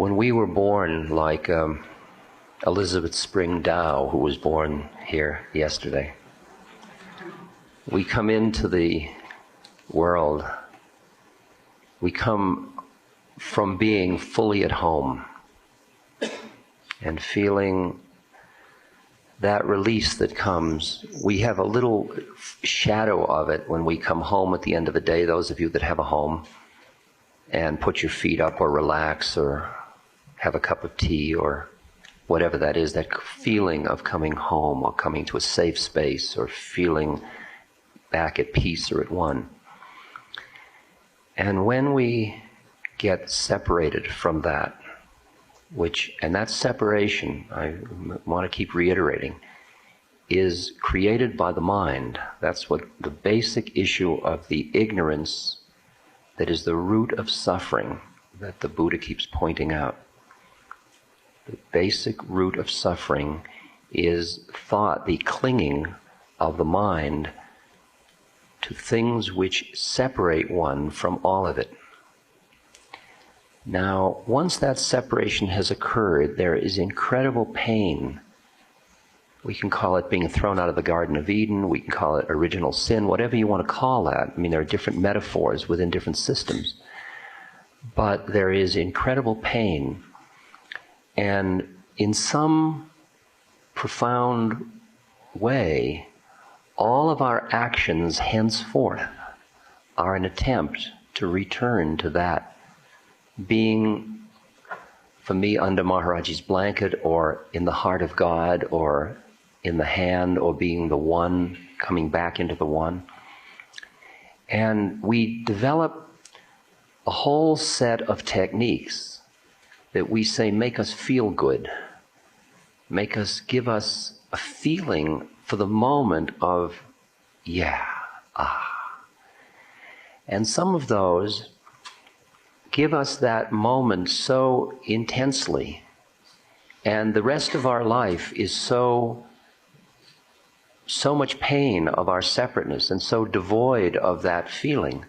when we were born, like Elizabeth Spring Dow, who was born here yesterday, we come into the world, we come from being fully at home and feeling that release that comes. We have a little shadow of it when we come home at the end of the day, those of you that have a home, and put your feet up or relax or have a cup of tea or whatever that is, that feeling of coming home or coming to a safe space or feeling back at peace or at one. And when we get separated from that, and that separation, I want to keep reiterating, is created by the mind. That's what the basic issue of the ignorance that is the root of suffering that the Buddha keeps pointing out. The basic root of suffering is thought, the clinging of the mind to things which separate one from all of it. Now, once that separation has occurred, there is incredible pain. We can call it being thrown out of the Garden of Eden, we can call it original sin, whatever you want to call that. I mean, there are different metaphors within different systems. But there is incredible pain. And in some profound way, all of our actions henceforth are an attempt to return to that being, for me, under Maharaji's blanket, or in the heart of God, or in the hand, or being the one, coming back into the one. And we develop a whole set of techniques that we say make us feel good, give us a feeling for the moment of, yeah, ah. And some of those give us that moment so intensely, and the rest of our life is so much pain of our separateness and so devoid of that feeling,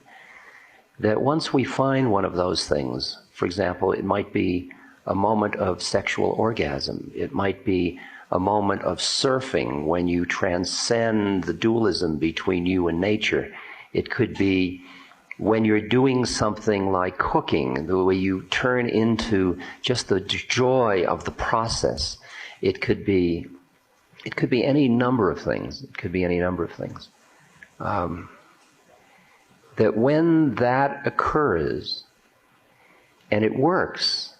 that once we find one of those things, for example, it might be a moment of sexual orgasm, it might be a moment of surfing when you transcend the dualism between you and nature, it could be when you're doing something like cooking, the way you turn into just the joy of the process. It could be any number of things. That when that occurs, and it works,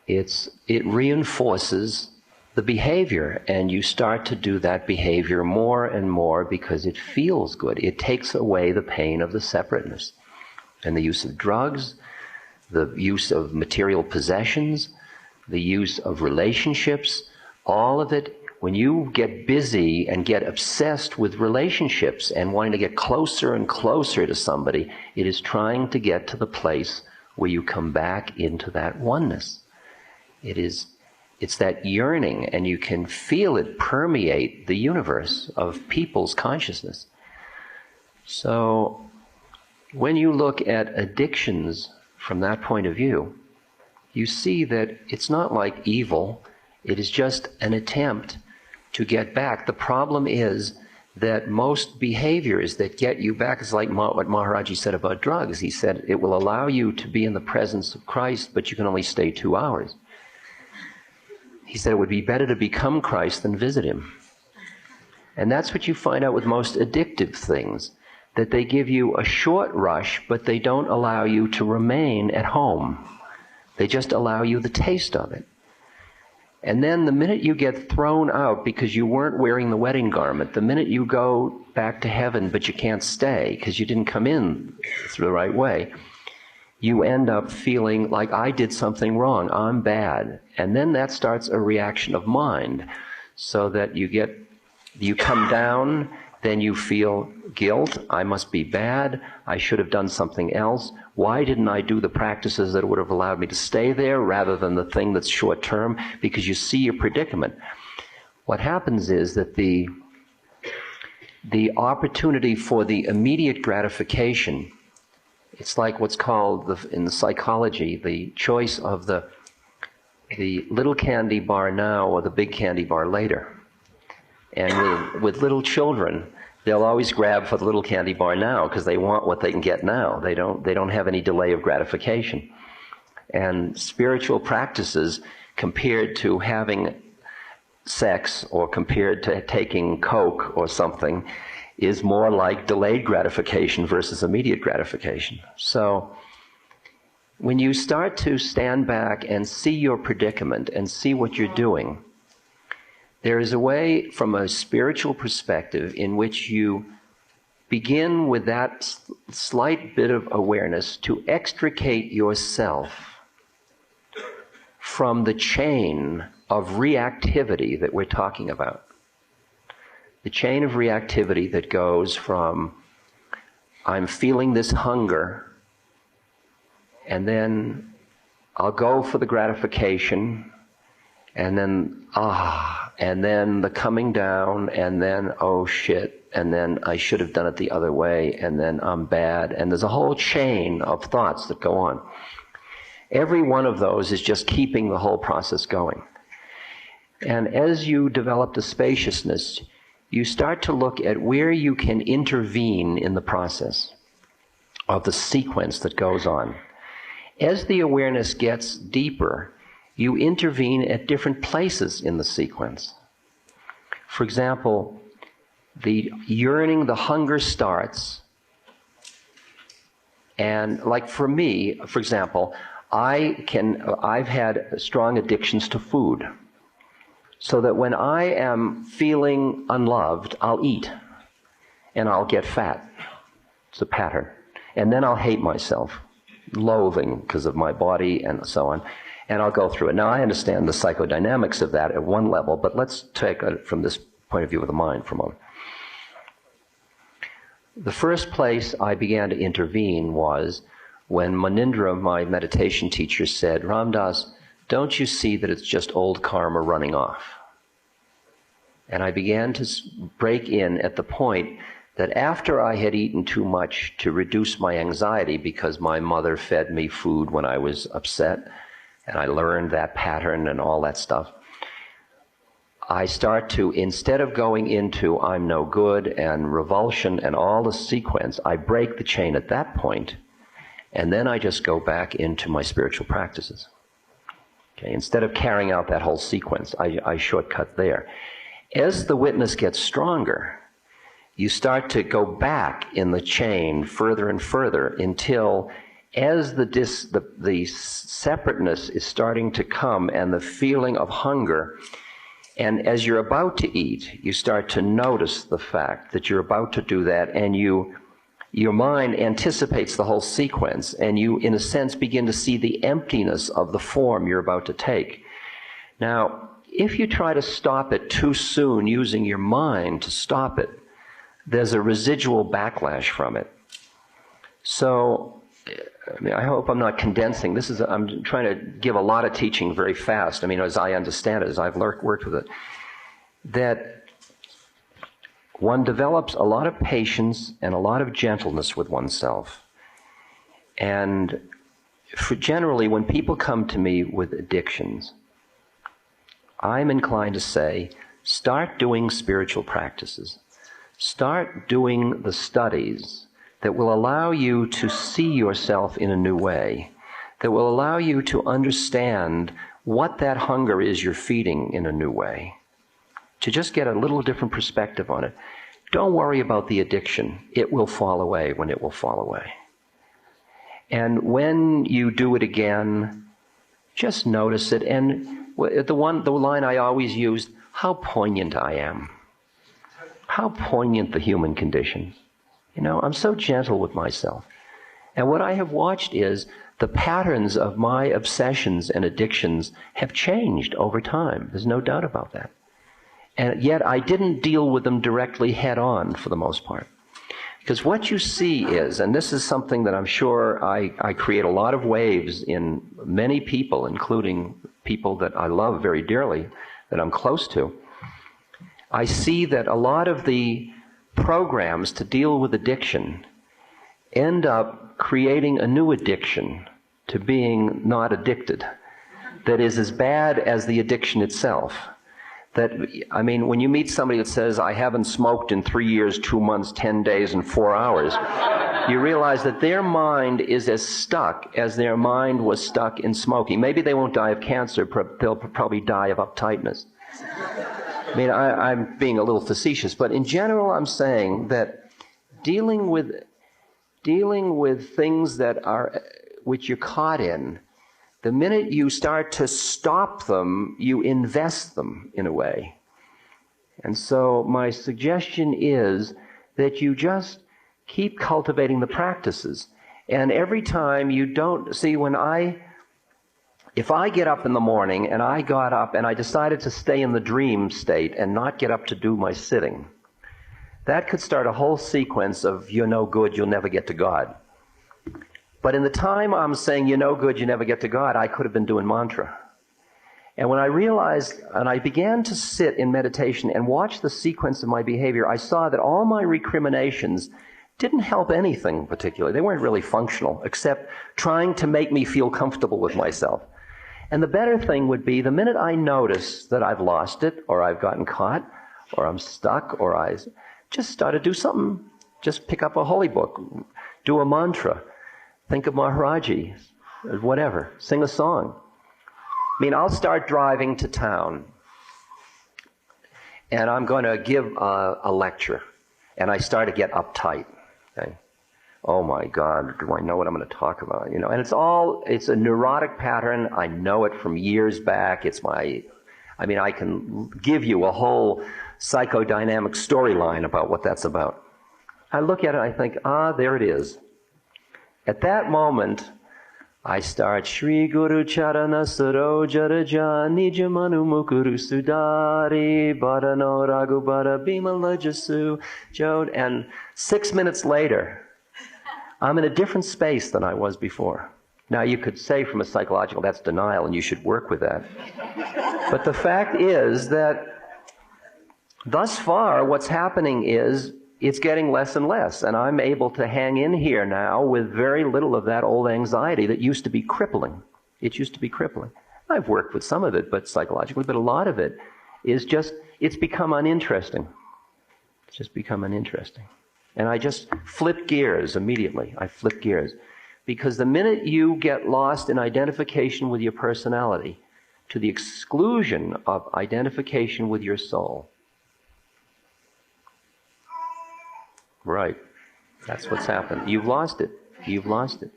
it reinforces the behavior, and you start to do that behavior more and more because it feels good. It takes away the pain of the separateness. And the use of drugs, the use of material possessions, the use of relationships, all of it, when you get busy and get obsessed with relationships and wanting to get closer and closer to somebody, it is trying to get to the place where you come back into that oneness. It's that yearning, and you can feel it permeate the universe of people's consciousness. So when you look at addictions from that point of view, you see that it's not like evil, it is just an attempt to get back. The problem is that most behaviors that get you back is like what Maharaji said about drugs. He said it will allow you to be in the presence of Christ, but you can only stay 2 hours. He said it would be better to become Christ than visit him. And that's what you find out with most addictive things, that they give you a short rush, but they don't allow you to remain at home. They just allow you the taste of it. And then the minute you get thrown out because you weren't wearing the wedding garment, the minute you go back to heaven but you can't stay because you didn't come in through the right way, you end up feeling like I did something wrong, I'm bad. And then that starts a reaction of mind, so that you come down, then you feel guilt, I must be bad, I should have done something else. Why didn't I do the practices that would have allowed me to stay there rather than the thing that's short term? Because you see your predicament. What happens is that the opportunity for the immediate gratification It's like what's called, in the psychology, the choice of the little candy bar now or the big candy bar later. And with little children, they'll always grab for the little candy bar now because they want what they can get now. They don't have any delay of gratification. And spiritual practices, compared to having sex or compared to taking Coke or something, is more like delayed gratification versus immediate gratification. So when you start to stand back and see your predicament and see what you're doing, there is a way from a spiritual perspective in which you begin with that slight bit of awareness to extricate yourself from the chain of reactivity that we're talking about. The chain of reactivity that goes from, I'm feeling this hunger, and then I'll go for the gratification, and then, and then the coming down, and then, oh shit, and then I should have done it the other way, and then I'm bad, and there's a whole chain of thoughts that go on. Every one of those is just keeping the whole process going. And as you develop the spaciousness, you start to look at where you can intervene in the process of the sequence that goes on. As the awareness gets deeper, you intervene at different places in the sequence. For example, the yearning, the hunger starts, and like for me, for example, I've had strong addictions to food. So that when I am feeling unloved, I'll eat, and I'll get fat. It's a pattern. And then I'll hate myself, loathing because of my body and so on, and I'll go through it. Now, I understand the psychodynamics of that at one level, but let's take it from this point of view of the mind for a moment. The first place I began to intervene was when Munindra, my meditation teacher, said, Ram Dass, don't you see that it's just old karma running off? And I began to break in at the point that after I had eaten too much to reduce my anxiety because my mother fed me food when I was upset, and I learned that pattern and all that stuff, I start to, instead of going into I'm no good and revulsion and all the sequence, I break the chain at that point, and then I just go back into my spiritual practices. Okay, instead of carrying out that whole sequence, I shortcut there. As the witness gets stronger, you start to go back in the chain further and further until as the separateness is starting to come and the feeling of hunger, and as you're about to eat, you start to notice the fact that you're about to do that, and your mind anticipates the whole sequence, and you, in a sense, begin to see the emptiness of the form you're about to take. Now, if you try to stop it too soon using your mind to stop it, there's a residual backlash from it. So, I hope I'm not condensing. I'm trying to give a lot of teaching very fast. As I understand it, as I've worked with it, that one develops a lot of patience and a lot of gentleness with oneself. And generally, when people come to me with addictions, I'm inclined to say, start doing spiritual practices. Start doing the studies that will allow you to see yourself in a new way, that will allow you to understand what that hunger is you're feeding in a new way, to just get a little different perspective on it. Don't worry about the addiction. It will fall away when it will fall away. And when you do it again, just notice it. And the line I always used, how poignant I am. How poignant the human condition. I'm so gentle with myself. And what I have watched is the patterns of my obsessions and addictions have changed over time. There's no doubt about that. And yet I didn't deal with them directly head on for the most part. Because what you see is, and this is something that I'm sure I create a lot of waves in many people, including people that I love very dearly, that I'm close to, I see that a lot of the programs to deal with addiction end up creating a new addiction to being not addicted that is as bad as the addiction itself. That, I mean, when you meet somebody that says, I haven't smoked in 3 years, 2 months, 10 days, and 4 hours, you realize that their mind is as stuck as their mind was stuck in smoking. Maybe they won't die of cancer, but they'll probably die of uptightness. I mean, I'm being a little facetious, but in general, I'm saying that dealing with things that are, which you're caught in, the minute you start to stop them, you invest them in a way. And so my suggestion is that you just keep cultivating the practices. And every time you don't, see, if I get up in the morning and I got up and I decided to stay in the dream state and not get up to do my sitting, that could start a whole sequence of you're no good, you'll never get to God. But in the time I'm saying you're no good, you never get to God, I could have been doing mantra. And when I realized, and I began to sit in meditation and watch the sequence of my behavior, I saw that all my recriminations didn't help anything particularly. They weren't really functional, except trying to make me feel comfortable with myself. And the better thing would be, the minute I notice that I've lost it, or I've gotten caught, or I'm stuck, or I just start to do something. Just pick up a holy book, do a mantra, think of Maharaji, whatever, sing a song. I mean, I'll start driving to town, and I'm going to give a lecture, and I start to get uptight. Okay? Oh my God, do I know what I'm going to talk about? You know, and it's a neurotic pattern. I know it from years back. I can give you a whole psychodynamic storyline about what that's about. I look at it, I think, there it is. At that moment, I start Shri Guru Charana Saroja Raja Nijamanu Mukuru Sudari Badano Raghubara Bimala Jasu Jod, and 6 minutes later, I'm in a different space than I was before. Now, you could say from a psychological, that's denial, and you should work with that. But the fact is that thus far, what's happening is it's getting less and less, and I'm able to hang in here now with very little of that old anxiety that used to be crippling. It used to be crippling. I've worked with some of it, but psychologically, but a lot of it is just, it's become uninteresting. It's just become uninteresting. And I just flip gears immediately. I flip gears. Because the minute you get lost in identification with your personality, to the exclusion of identification with your soul, right. That's what's happened. You've lost it. You've lost it.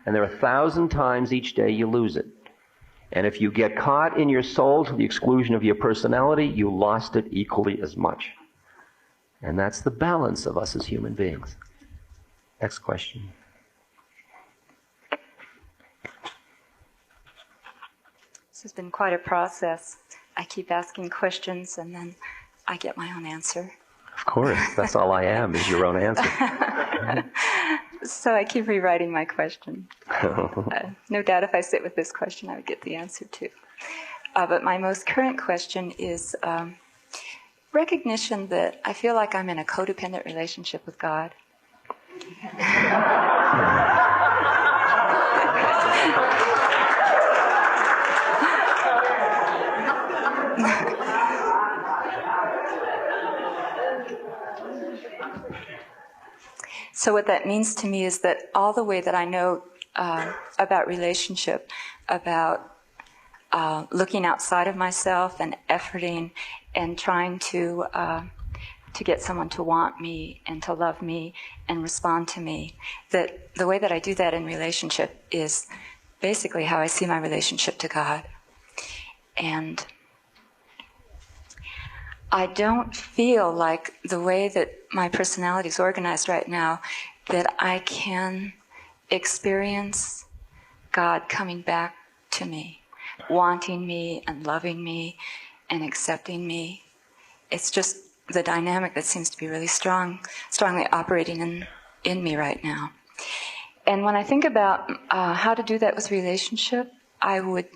And there are 1,000 times each day you lose it. And if you get caught in your soul to the exclusion of your personality, you lost it equally as much. And that's the balance of us as human beings. Next question. This has been quite a process. I keep asking questions and then I get my own answer. Of course, that's all I am, is your own answer. So I keep rewriting my question. No doubt if I sit with this question, I would get the answer too. But my most current question is recognition that I feel like I'm in a codependent relationship with God. So what that means to me is that all the way that I know about relationship, about looking outside of myself and efforting and trying to get someone to want me and to love me and respond to me, that the way that I do that in relationship is basically how I see my relationship to God. And I don't feel like the way that my personality is organized right now that I can experience God coming back to me, wanting me and loving me and accepting me. It's just the dynamic that seems to be really strongly operating in me right now. And when I think about how to do that with relationship, I would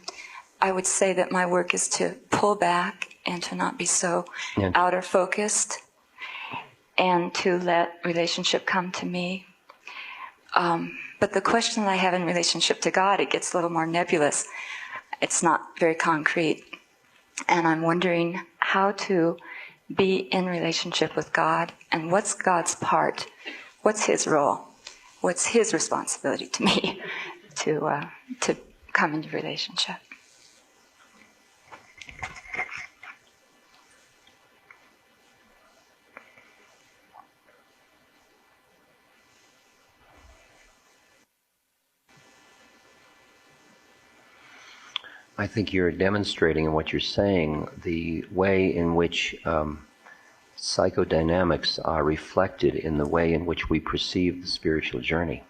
say that my work is to pull back and to not be so outer focused and to let relationship come to me. But the question that I have in relationship to God, it gets a little more nebulous. It's not very concrete. And I'm wondering how to be in relationship with God, and what's God's part? What's his role? What's his responsibility to me to come into relationship? I think you're demonstrating in what you're saying the way in which psychodynamics are reflected in the way in which we perceive the spiritual journey.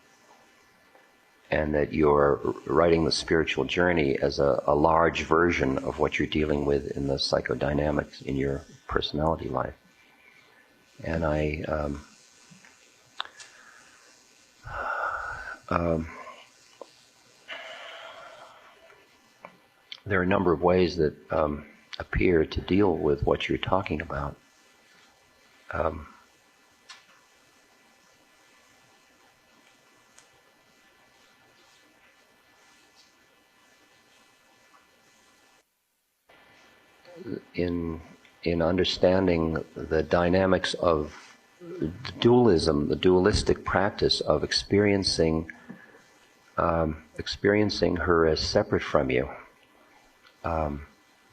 And that you're writing the spiritual journey as a large version of what you're dealing with in the psychodynamics in your personality life. And there are a number of ways that appear to deal with what you're talking about. In understanding the dynamics of dualism, the dualistic practice of experiencing her as separate from you,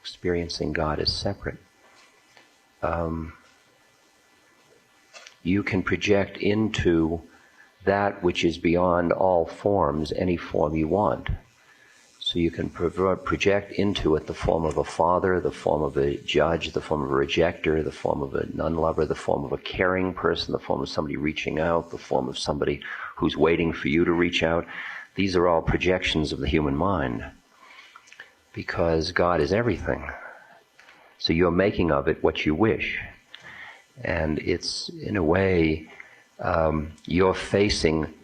experiencing God as separate. You can project into that which is beyond all forms any form you want. So you can project into it the form of a father, the form of a judge, the form of a rejecter, the form of a non-lover, the form of a caring person, the form of somebody reaching out, the form of somebody who's waiting for you to reach out. These are all projections of the human mind, because God is everything. So you're making of it what you wish. And it's, in a way, you're facing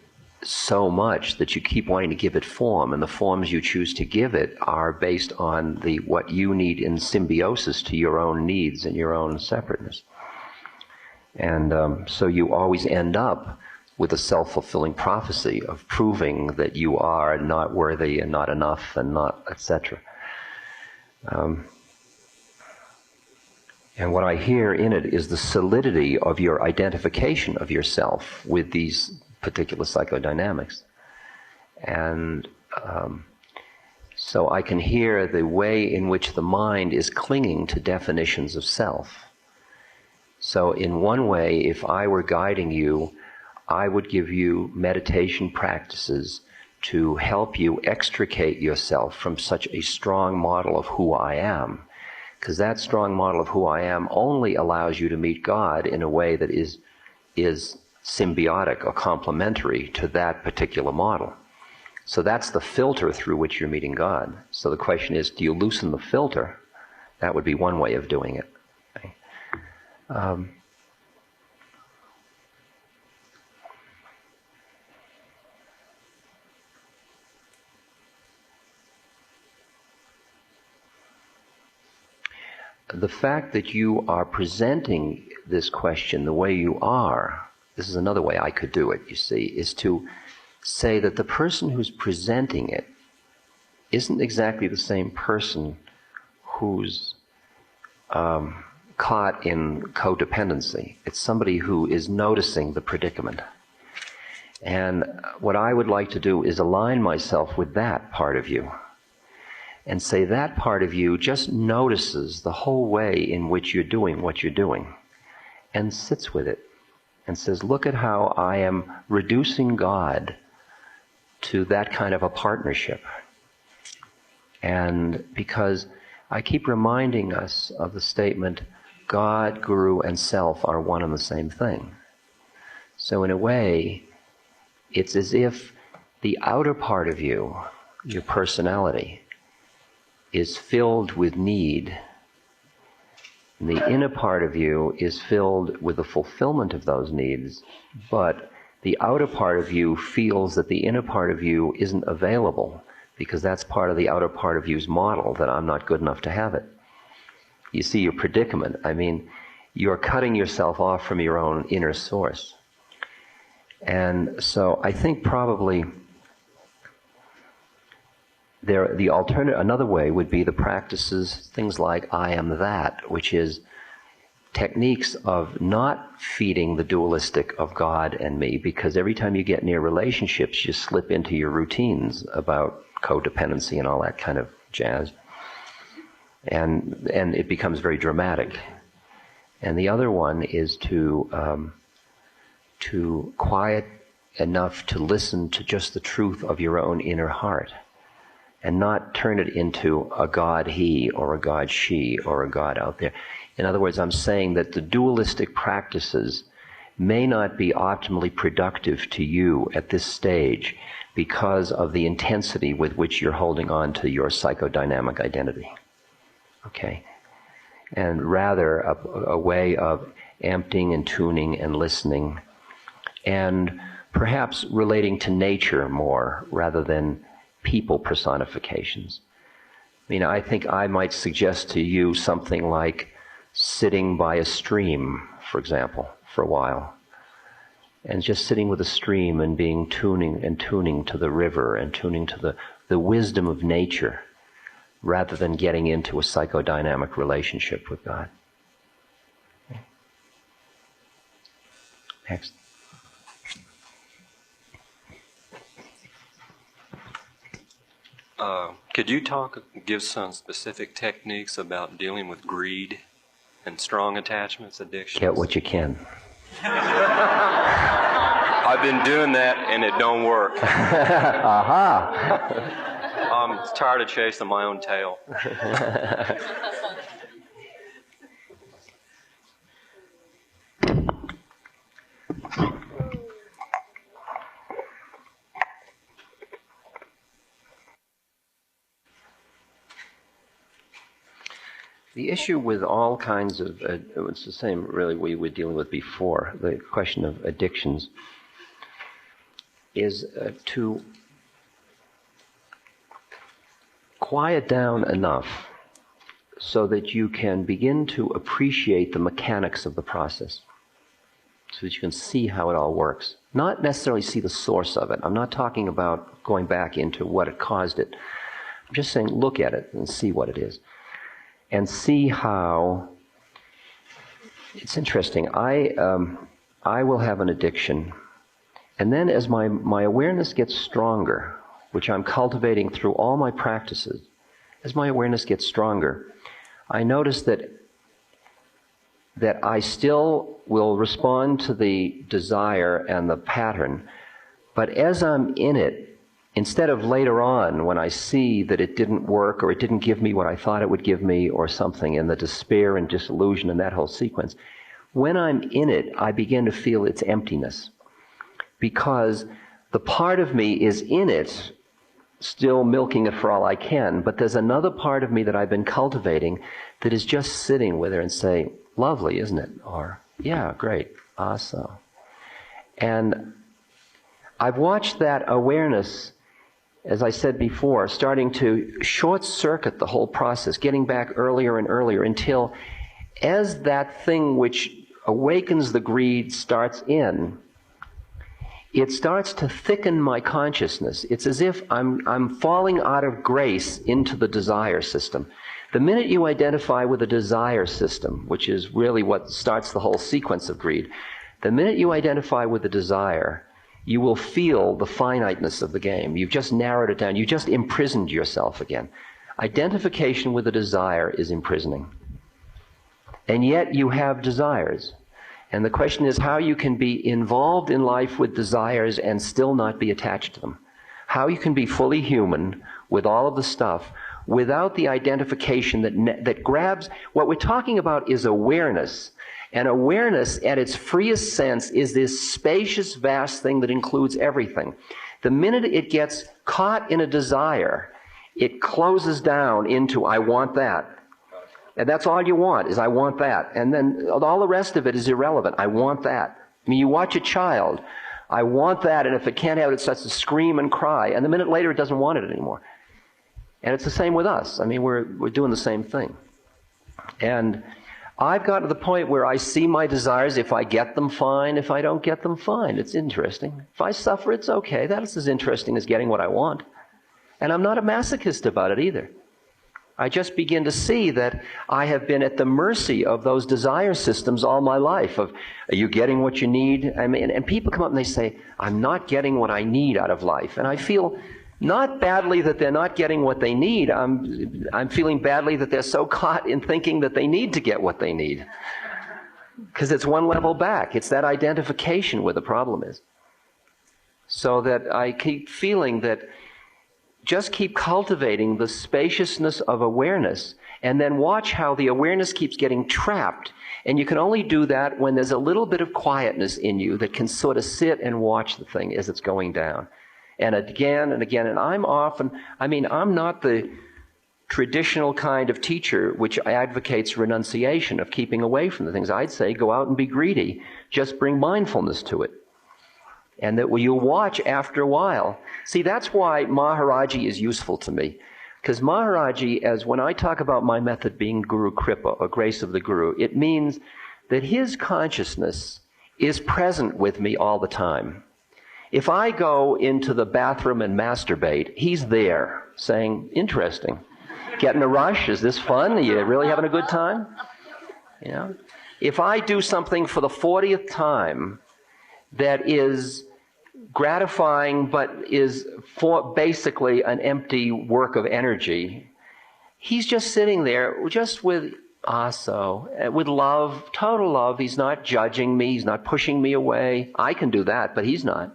so much that you keep wanting to give it form, and the forms you choose to give it are based on what you need in symbiosis to your own needs and your own separateness. And so you always end up with a self-fulfilling prophecy of proving that you are not worthy and not enough and not, etc. And what I hear in it is the solidity of your identification of yourself with these particular psychodynamics. And so I can hear the way in which the mind is clinging to definitions of self. So in one way, if I were guiding you, I would give you meditation practices to help you extricate yourself from such a strong model of who I am. Because that strong model of who I am only allows you to meet God in a way that is symbiotic or complementary to that particular model. So that's the filter through which you're meeting God. So the question is, do you loosen the filter? That would be one way of doing it. Okay. The fact that you are presenting this question the way you are, this is another way I could do it, you see, is to say that the person who's presenting it isn't exactly the same person who's caught in codependency. It's somebody who is noticing the predicament. And what I would like to do is align myself with that part of you. And say that part of you just notices the whole way in which you're doing what you're doing, and sits with it, and says, look at how I am reducing God to that kind of a partnership. And because I keep reminding us of the statement, God, Guru, and Self are one and the same thing. So in a way, it's as if the outer part of you, your personality, is filled with need. And the inner part of you is filled with the fulfillment of those needs, but the outer part of you feels that the inner part of you isn't available, because that's part of the outer part of you's model, that I'm not good enough to have it. You see your predicament. I mean, you're cutting yourself off from your own inner source. And so I think probably another way would be the practices, things like I am that, which is techniques of not feeding the dualistic of God and me, because every time you get near relationships, you slip into your routines about codependency and all that kind of jazz. And it becomes very dramatic. And the other one is to quiet enough to listen to just the truth of your own inner heart, and not turn it into a God he or a God she or a God out there. In other words, I'm saying that the dualistic practices may not be optimally productive to you at this stage because of the intensity with which you're holding on to your psychodynamic identity. Okay? And rather a way of emptying and tuning and listening, and perhaps relating to nature more rather than people personifications. I mean, I think I might suggest to you something like sitting by a stream, for example, for a while. And just sitting with a stream and tuning to the river and tuning to the wisdom of nature, rather than getting into a psychodynamic relationship with God. Okay. Next. Could you give some specific techniques about dealing with greed and strong attachments, addictions? Get what you can. I've been doing that and it don't work. Aha! I'm tired of chasing my own tail. The issue with all kinds of, it's the same really we were dealing with before, the question of addictions, is to quiet down enough so that you can begin to appreciate the mechanics of the process, so that you can see how it all works. Not necessarily see the source of it. I'm not talking about going back into what it caused it. I'm just saying look at it and see what it is. And see how, it's interesting, I will have an addiction, and then as my awareness gets stronger, which I'm cultivating through all my practices, as my awareness gets stronger, I notice that I still will respond to the desire and the pattern, but as I'm in it, instead of later on when I see that it didn't work or it didn't give me what I thought it would give me or something, and the despair and disillusion and that whole sequence, when I'm in it, I begin to feel its emptiness, because the part of me is in it, still milking it for all I can, but there's another part of me that I've been cultivating that is just sitting with her and saying, lovely, isn't it? Or, yeah, great, awesome. And I've watched that awareness, as I said before, starting to short-circuit the whole process, getting back earlier and earlier until as that thing which awakens the greed starts in, it starts to thicken my consciousness. It's as if I'm falling out of grace into the desire system. The minute you identify with a desire system, which is really what starts the whole sequence of greed, the minute you identify with the desire, you will feel the finiteness of the game. You've just narrowed it down. You just imprisoned yourself again. Identification with the desire is imprisoning. And yet you have desires. And the question is how you can be involved in life with desires and still not be attached to them. How you can be fully human with all of the stuff without the identification that grabs. What we're talking about is awareness. And awareness at its freest sense is this spacious, vast thing that includes everything. The minute it gets caught in a desire, it closes down into, I want that. And that's all you want, is I want that. And then all the rest of it is irrelevant. I want that. I mean, you watch a child, I want that, and if it can't have it, it starts to scream and cry. And the minute later, it doesn't want it anymore. And it's the same with us. I mean, we're doing the same thing. And I've gotten to the point where I see my desires. If I get them, fine. If I don't get them, fine. It's interesting. If I suffer, it's okay. That's as interesting as getting what I want. And I'm not a masochist about it either. I just begin to see that I have been at the mercy of those desire systems all my life. Of, are you getting what you need? I mean, and people come up and they say, I'm not getting what I need out of life. And I feel not badly that they're not getting what they need. I'm feeling badly that they're so caught in thinking that they need to get what they need. Because it's one level back. It's that identification where the problem is. So that I keep feeling that just keep cultivating the spaciousness of awareness, and then watch how the awareness keeps getting trapped. And you can only do that when there's a little bit of quietness in you that can sort of sit and watch the thing as it's going down. And again and again. And I'm not the traditional kind of teacher which advocates renunciation, of keeping away from the things. I'd say go out and be greedy. Just bring mindfulness to it. And that you'll watch after a while. See, that's why Maharaji is useful to me. Because Maharaji, as when I talk about my method being Guru Kripa, or grace of the Guru, it means that his consciousness is present with me all the time. If I go into the bathroom and masturbate, he's there saying, interesting. Getting a rush? Is this fun? Are you really having a good time? You know? If I do something for the 40th time that is gratifying but is for basically an empty work of energy, he's just sitting there just with with love, total love. He's not judging me. He's not pushing me away. I can do that, but he's not.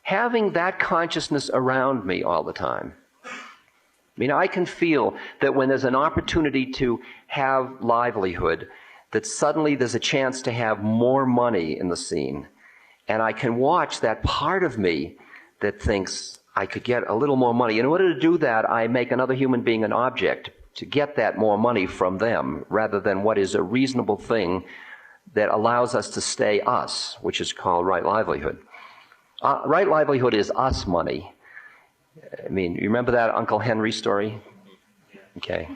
Having that consciousness around me all the time. I mean, I can feel that when there's an opportunity to have livelihood, that suddenly there's a chance to have more money in the scene. And I can watch that part of me that thinks I could get a little more money. In order to do that, I make another human being an object to get that more money from them, rather than what is a reasonable thing that allows us to stay us, which is called right livelihood. Right livelihood is us money. I mean, you remember that Uncle Henry story? Okay.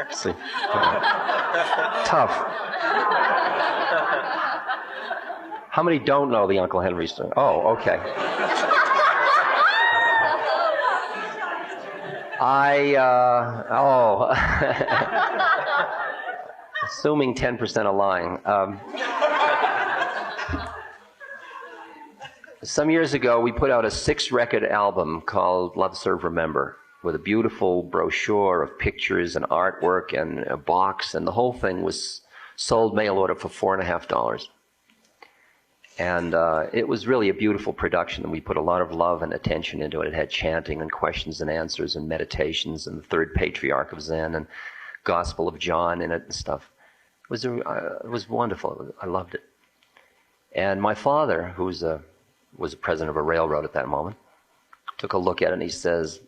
See. Tough. How many don't know the Uncle Henry story? Oh, okay. Assuming 10% are lying. Some years ago, we put out a 6-record album called Love, Serve, Remember, with a beautiful brochure of pictures and artwork and a box, and the whole thing was sold mail order for $4.50. And it was really a beautiful production, and we put a lot of love and attention into it. It had chanting and questions and answers and meditations and the third patriarch of Zen and Gospel of John in it and stuff. It was wonderful. I loved it. And my father, who was a president of a railroad at that moment, took a look at it and he says,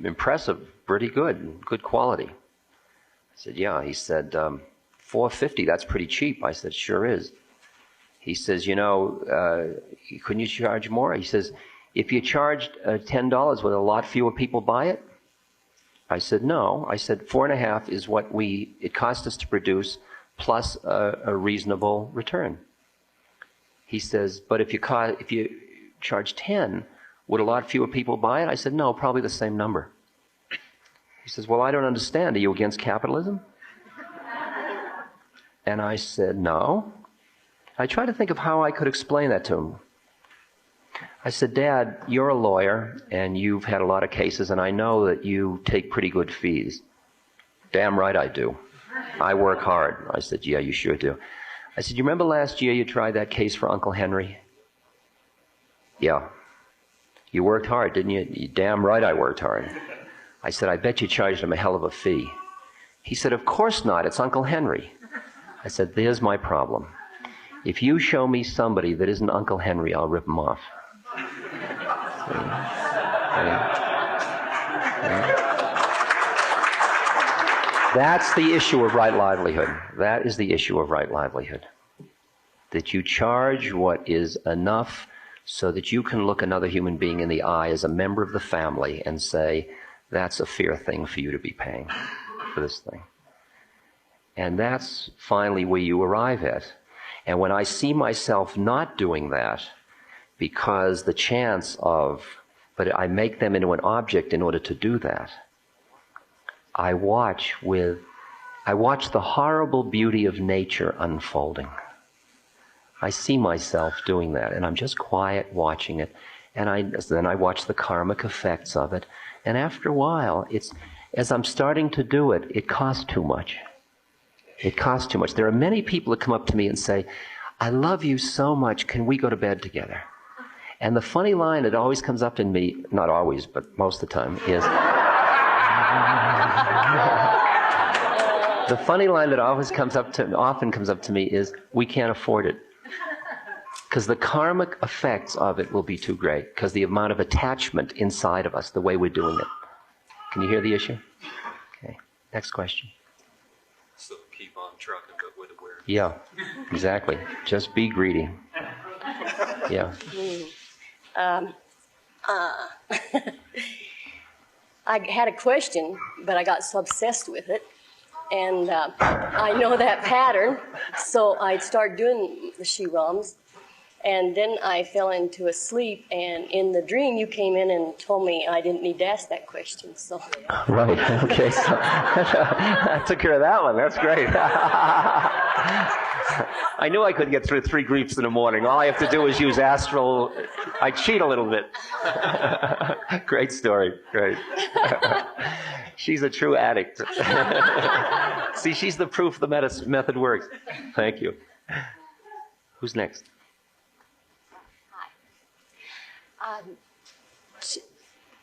impressive, pretty good quality. I said, yeah. He said, $4.50, that's pretty cheap. I said, sure is. He says, couldn't you charge more? He says, if you charged $10, would a lot fewer people buy it? I said, no. I said, $4.50 is what it cost us to produce, plus a reasonable return. He says, but if you charge 10, would a lot fewer people buy it? I said, no, probably the same number. He says, well, I don't understand. Are you against capitalism? And I said, no. I tried to think of how I could explain that to him. I said, Dad, you're a lawyer, and you've had a lot of cases, and I know that you take pretty good fees. Damn right I do. I work hard. I said, yeah, you sure do. I said, you remember last year you tried that case for Uncle Henry? Yeah. You worked hard, didn't you? You damn right I worked hard. I said, I bet you charged him a hell of a fee. He said, of course not. It's Uncle Henry. I said, there's my problem. If you show me somebody that isn't Uncle Henry, I'll rip him off. That's the issue of right livelihood. That is the issue of right livelihood. That you charge what is enough so that you can look another human being in the eye as a member of the family and say, that's a fair thing for you to be paying for this thing. And that's finally where you arrive at. And when I see myself not doing that, because the chance of, but I make them into an object in order to do that, I watch the horrible beauty of nature unfolding. I see myself doing that, and I'm just quiet watching it, and then I watch the karmic effects of it, and after a while, as I'm starting to do it, it costs too much. It costs too much. There are many people that come up to me and say, I love you so much, can we go to bed together? And the funny line that always comes up in me, not always, but most of the time, is... the funny line that often comes up to me is, we can't afford it. Because the karmic effects of it will be too great, because the amount of attachment inside of us, the way we're doing it. Can you hear the issue? Okay, next question. So keep on trucking, but with awareness. Yeah, exactly. Just be greedy. Yeah. I had a question, but I got so obsessed with it. And I know that pattern, so I'd start doing the Shirams. And then I fell into a sleep, and in the dream you came in and told me I didn't need to ask that question. So. Right, okay, so I took care of that one. That's great. I knew I couldn't get through 3 groups in the morning. All I have to do is use astral. I cheat a little bit. Great story, great. She's a true addict. See, she's the proof the method works. Thank you. Who's next? Hi.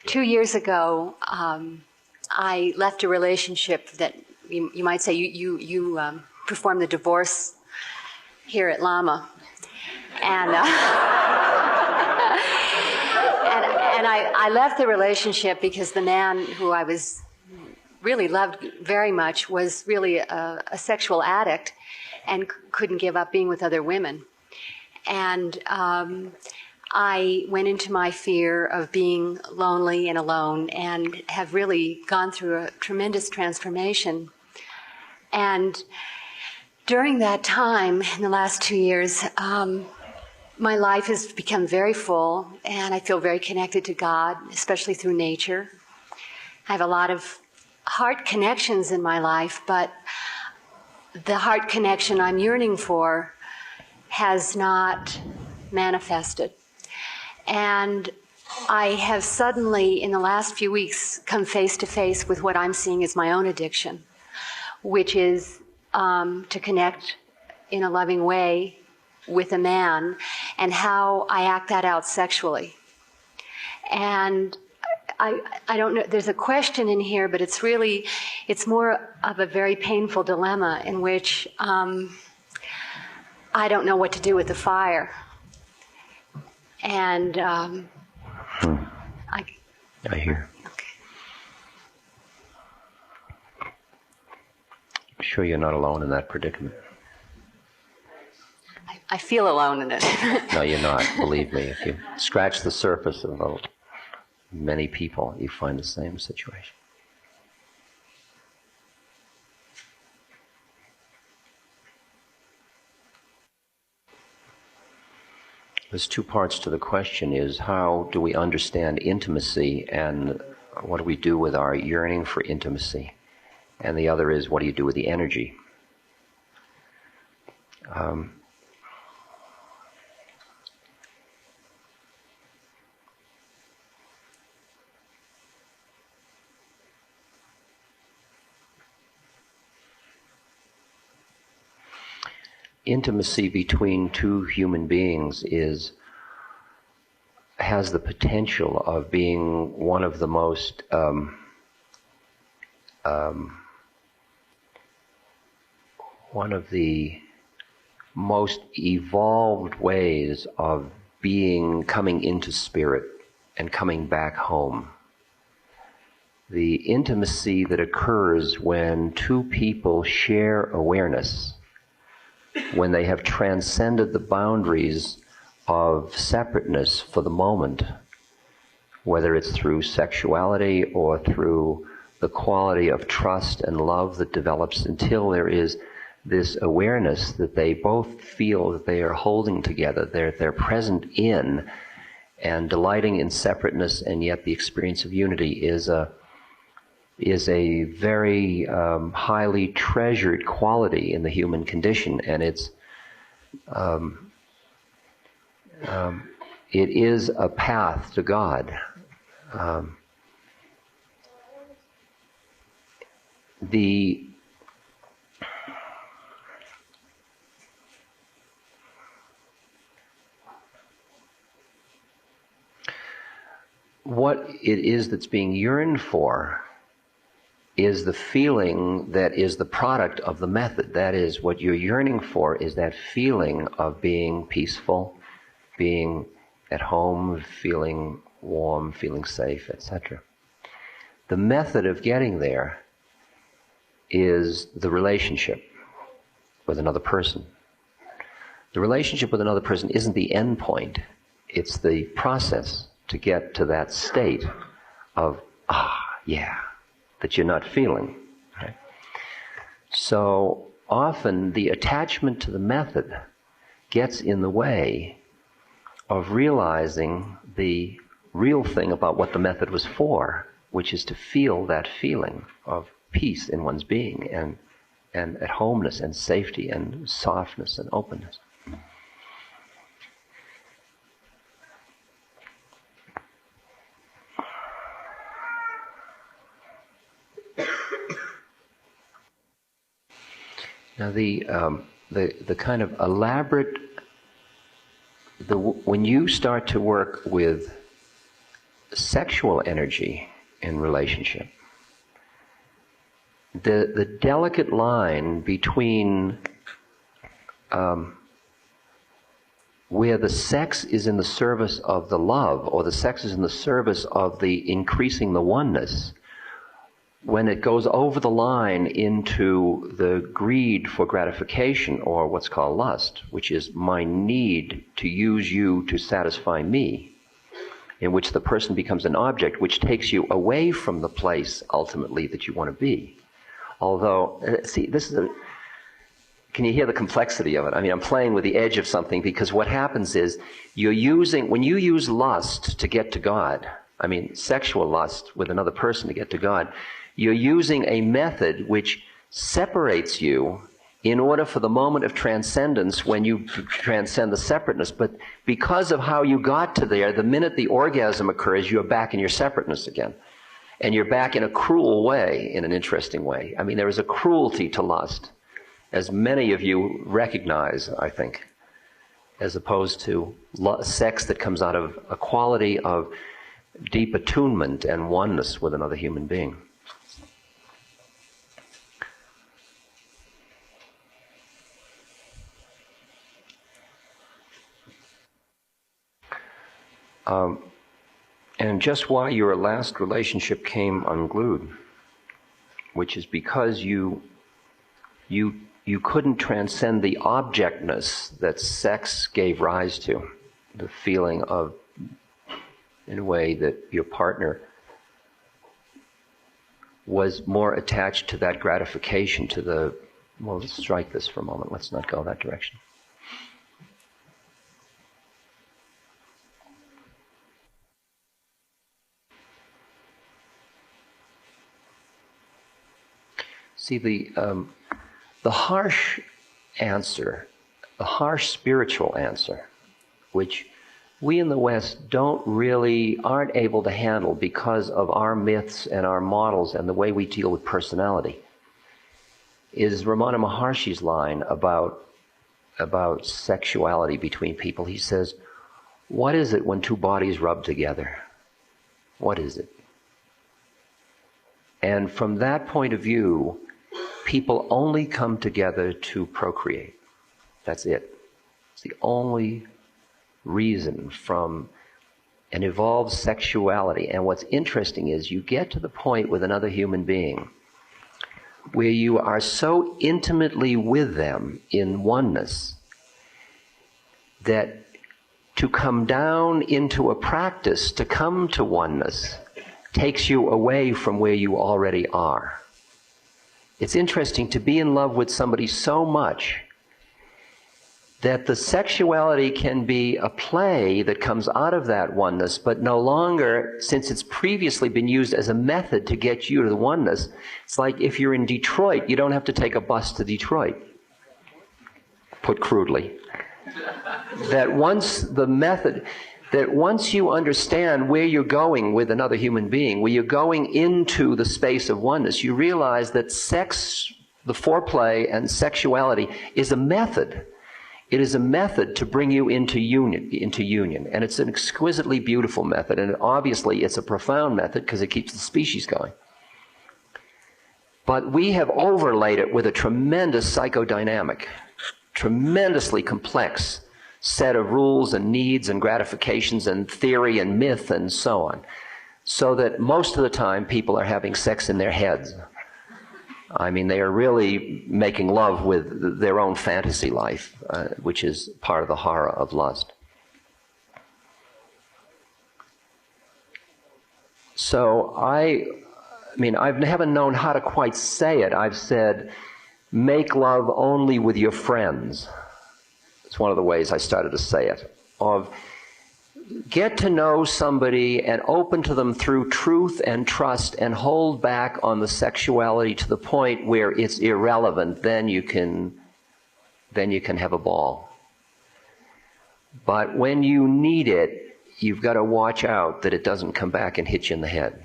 2 years ago, I left a relationship that you might say you performed the divorce here at Lama, and I left the relationship because the man who I really loved very much was really a sexual addict and couldn't give up being with other women, and I went into my fear of being lonely and alone and have really gone through a tremendous transformation. And during that time, in the last 2 years, my life has become very full, and I feel very connected to God, especially through nature. I have a lot of heart connections in my life, but the heart connection I'm yearning for has not manifested. And I have suddenly, in the last few weeks, come face to face with what I'm seeing as my own addiction, which is to connect in a loving way with a man, and how I act that out sexually. And I don't know, there's a question in here, but it's more of a very painful dilemma in which I don't know what to do with the fire. And I hear. Okay. I'm sure you're not alone in that predicament. I feel alone in it. No, you're not. Believe me. If you scratch the surface of many people, you find the same situation. There's 2 parts to the question: is how do we understand intimacy, and what do we do with our yearning for intimacy? And the other is, what do you do with the energy? Intimacy between 2 human beings has the potential of being one of the most evolved ways of coming into spirit and coming back home. The intimacy that occurs when 2 people share awareness, when they have transcended the boundaries of separateness for the moment, whether it's through sexuality or through the quality of trust and love that develops until there is this awareness that they both feel that they are holding together, they're present in and delighting in separateness, and yet the experience of unity is a very highly treasured quality in the human condition, and it is a path to God. What it is that's being yearned for is the feeling that is the product of the method. That is, what you're yearning for is that feeling of being peaceful, being at home, feeling warm, feeling safe, etc. The method of getting there is the relationship with another person. The relationship with another person isn't the end point. It's the process to get to that state of, yeah, that you're not feeling. Right? So often the attachment to the method gets in the way of realizing the real thing about what the method was for, which is to feel that feeling of peace in one's being and at homeness and safety and softness and openness. Now the kind of elaborate, when you start to work with sexual energy in relationship, the delicate line between where the sex is in the service of the love, or the sex is in the service of the increasing the oneness, when it goes over the line into the greed for gratification, or what's called lust, which is my need to use you to satisfy me, in which the person becomes an object, which takes you away from the place ultimately that you want to be. Although, see, can you hear the complexity of it? I mean, I'm playing with the edge of something, because what happens is when you use lust to get to God, I mean, sexual lust with another person to get to God, you're using a method which separates you in order for the moment of transcendence when you transcend the separateness. But because of how you got to there, the minute the orgasm occurs, you're back in your separateness again. And you're back in a cruel way, in an interesting way. I mean, there is a cruelty to lust, as many of you recognize, I think, as opposed to sex that comes out of a quality of deep attunement and oneness with another human being. And just why your last relationship came unglued, which is because you couldn't transcend the objectness that sex gave rise to, the feeling of, in a way, that your partner was more attached to that gratification, to the, well, let's strike this for a moment, let's not go that direction. See, the harsh answer, the harsh spiritual answer, which we in the West aren't able to handle because of our myths and our models and the way we deal with personality, is Ramana Maharshi's line about sexuality between people. He says, what is it when two bodies rub together? What is it? And from that point of view, people only come together to procreate. That's it. It's the only reason from an evolved sexuality. And what's interesting is you get to the point with another human being where you are so intimately with them in oneness that to come down into a practice, to come to oneness, takes you away from where you already are. It's interesting to be in love with somebody so much that the sexuality can be a play that comes out of that oneness, but no longer, since it's previously been used as a method to get you to the oneness. It's like if you're in Detroit, you don't have to take a bus to Detroit, put crudely. That once you understand where you're going with another human being, where you're going into the space of oneness, you realize that sex, the foreplay and sexuality is a method. It is a method to bring you into union. And it's an exquisitely beautiful method. And obviously it's a profound method because it keeps the species going. But we have overlaid it with a tremendous psychodynamic, tremendously complex set of rules and needs and gratifications and theory and myth and so on. So that most of the time people are having sex in their heads. I mean, they are really making love with their own fantasy life, which is part of the horror of lust. So I haven't known how to quite say it. I've said, make love only with your friends. It's one of the ways I started to say it. Of get to know somebody and open to them through truth and trust and hold back on the sexuality to the point where it's irrelevant. Then you can have a ball. But when you need it, you've got to watch out that it doesn't come back and hit you in the head.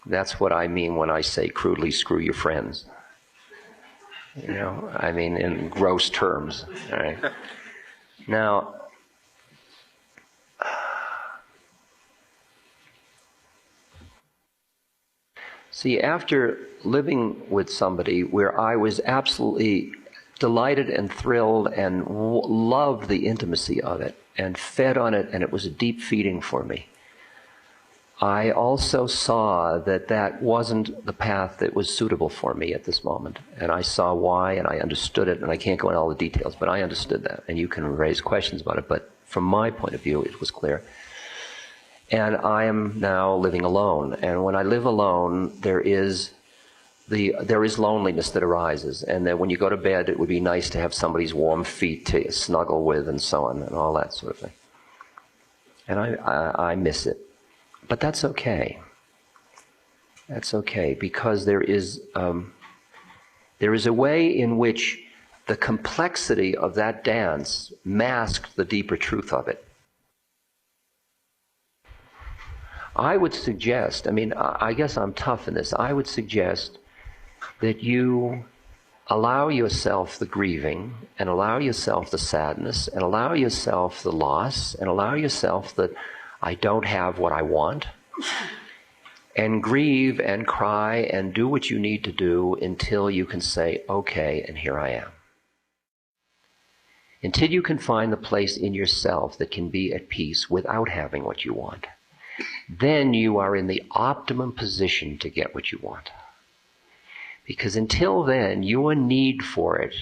That's what I mean when I say crudely, screw your friends. You know, I mean in gross terms. All right. Now, see, after living with somebody where I was absolutely delighted and thrilled and loved the intimacy of it and fed on it, and it was a deep feeding for me, I also saw that that wasn't the path that was suitable for me at this moment. And I saw why, and I understood it, and I can't go into all the details, but I understood that. And you can raise questions about it, but from my point of view, it was clear. And I am now living alone. And when I live alone, there is loneliness that arises. And that when you go to bed, it would be nice to have somebody's warm feet to snuggle with and so on and all that sort of thing. And I miss it. But that's okay. That's okay, because there is a way in which the complexity of that dance masks the deeper truth of it. I would suggest, I guess I'm tough in this, I would suggest that you allow yourself the grieving, and allow yourself the sadness, and allow yourself the loss, and allow yourself the I don't have what I want, and grieve and cry and do what you need to do until you can say, okay, and here I am. Until you can find the place in yourself that can be at peace without having what you want. Then you are in the optimum position to get what you want. Because until then, your need for it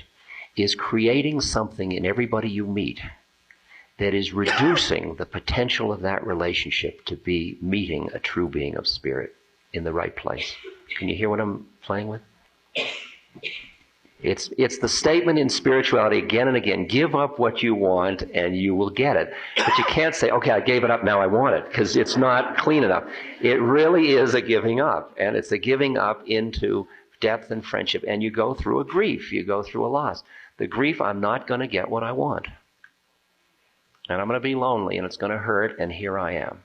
is creating something in everybody you meet that is reducing the potential of that relationship to be meeting a true being of spirit in the right place. Can you hear what I'm playing with? It's the statement in spirituality again and again, give up what you want and you will get it. But you can't say, okay, I gave it up, now I want it, because it's not clean enough. It really is a giving up, and it's a giving up into depth and friendship, and you go through a grief, you go through a loss. The grief, I'm not going to get what I want. And I'm going to be lonely, and it's going to hurt, and here I am.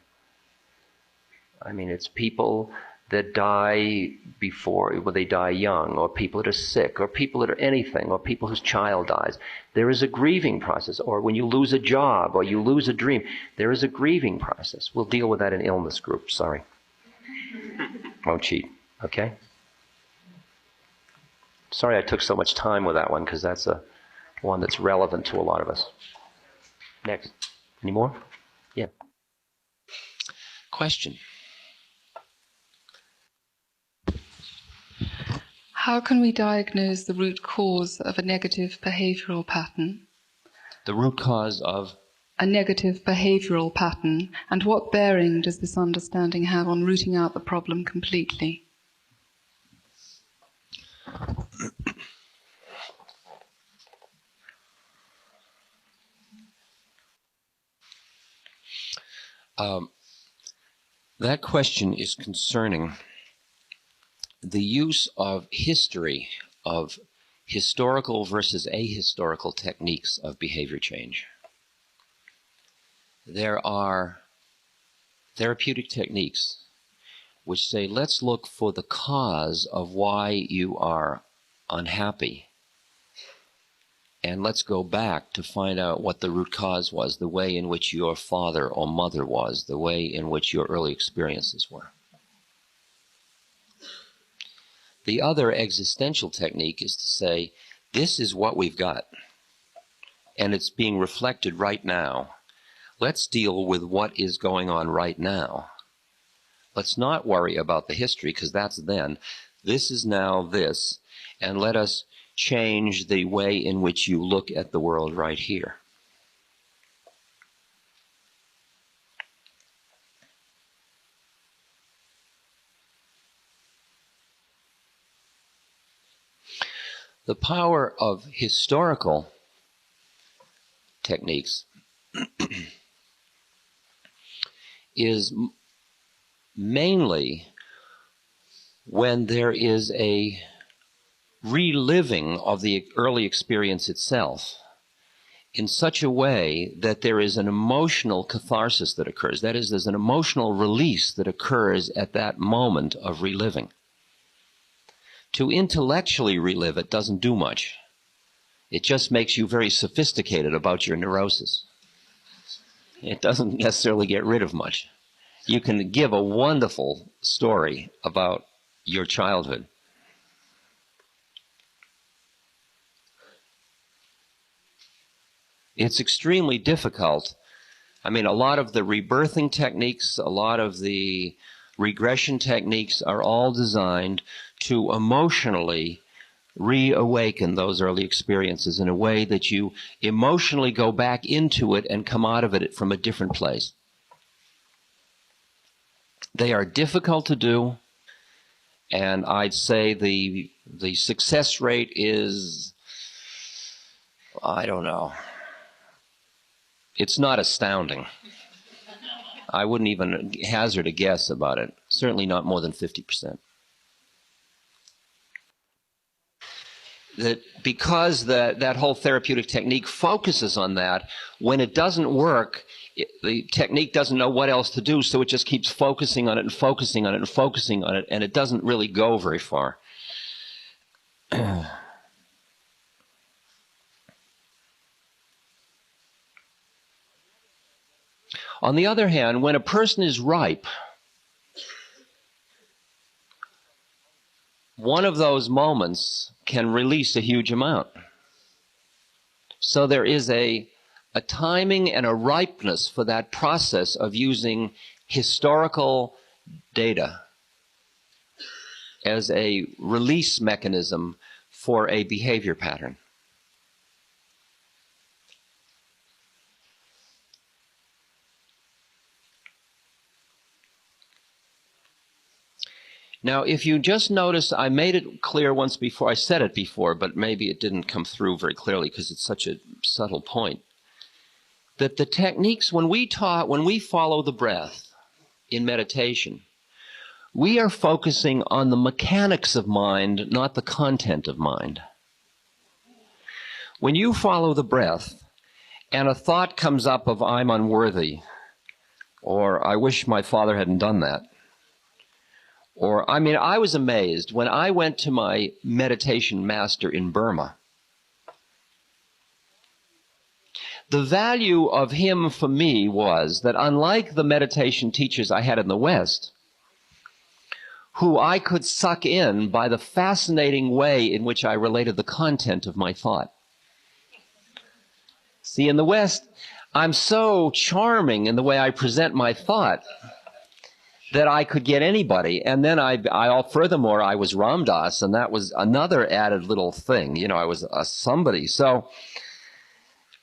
It's people that die they die young, or people that are sick, or people that are anything, or people whose child dies. There is a grieving process. Or when you lose a job, or you lose a dream, there is a grieving process. We'll deal with that in illness group, sorry. Won't cheat, okay? Sorry I took so much time with that one, because that's one that's relevant to a lot of us. Next. Any more? Yeah. Question. How can we diagnose the root cause of a negative behavioral pattern? The root cause of a negative behavioral pattern, and what bearing does this understanding have on rooting out the problem completely? That question is concerning the use of history, of historical versus ahistorical techniques of behavior change. There are therapeutic techniques which say, let's look for the cause of why you are unhappy. And let's go back to find out what the root cause was, the way in which your father or mother was, the way in which your early experiences were. The other existential technique is to say, this is what we've got, and it's being reflected right now. Let's deal with what is going on right now. Let's not worry about the history, because that's then. This is now this, and let us change the way in which you look at the world right here. The power of historical techniques is mainly when there is a reliving of the early experience itself in such a way that there is an emotional catharsis that occurs. That is, there's an emotional release that occurs at that moment of reliving. To intellectually relive it doesn't do much. It just makes you very sophisticated about your neurosis. It doesn't necessarily get rid of much. You can give a wonderful story about your childhood. It's extremely difficult. I mean, a lot of the rebirthing techniques, a lot of the regression techniques are all designed to emotionally reawaken those early experiences in a way that you emotionally go back into it and come out of it from a different place. They are difficult to do, and I'd say the success rate is, I don't know, it's not astounding. I wouldn't even hazard a guess about it. Certainly not more than 50%. That because that whole therapeutic technique focuses on that, when it doesn't work, the technique doesn't know what else to do, so it just keeps focusing on it and focusing on it and focusing on it, and it doesn't really go very far. On the other hand, when a person is ripe, one of those moments can release a huge amount. So there is a timing and a ripeness for that process of using historical data as a release mechanism for a behavior pattern. Now, if you just notice, I made it clear once before, I said it before, but maybe it didn't come through very clearly because it's such a subtle point, that the techniques, when we follow the breath in meditation, we are focusing on the mechanics of mind, not the content of mind. When you follow the breath and a thought comes up of I'm unworthy, or I wish my father hadn't done that, or, I mean, I was amazed when I went to my meditation master in Burma. The value of him for me was that unlike the meditation teachers I had in the West, who I could suck in by the fascinating way in which I related the content of my thought. See, in the West, I'm so charming in the way I present my thought that I could get anybody. And then furthermore, I was Ram Dass, and that was another added little thing. You know, I was a somebody. So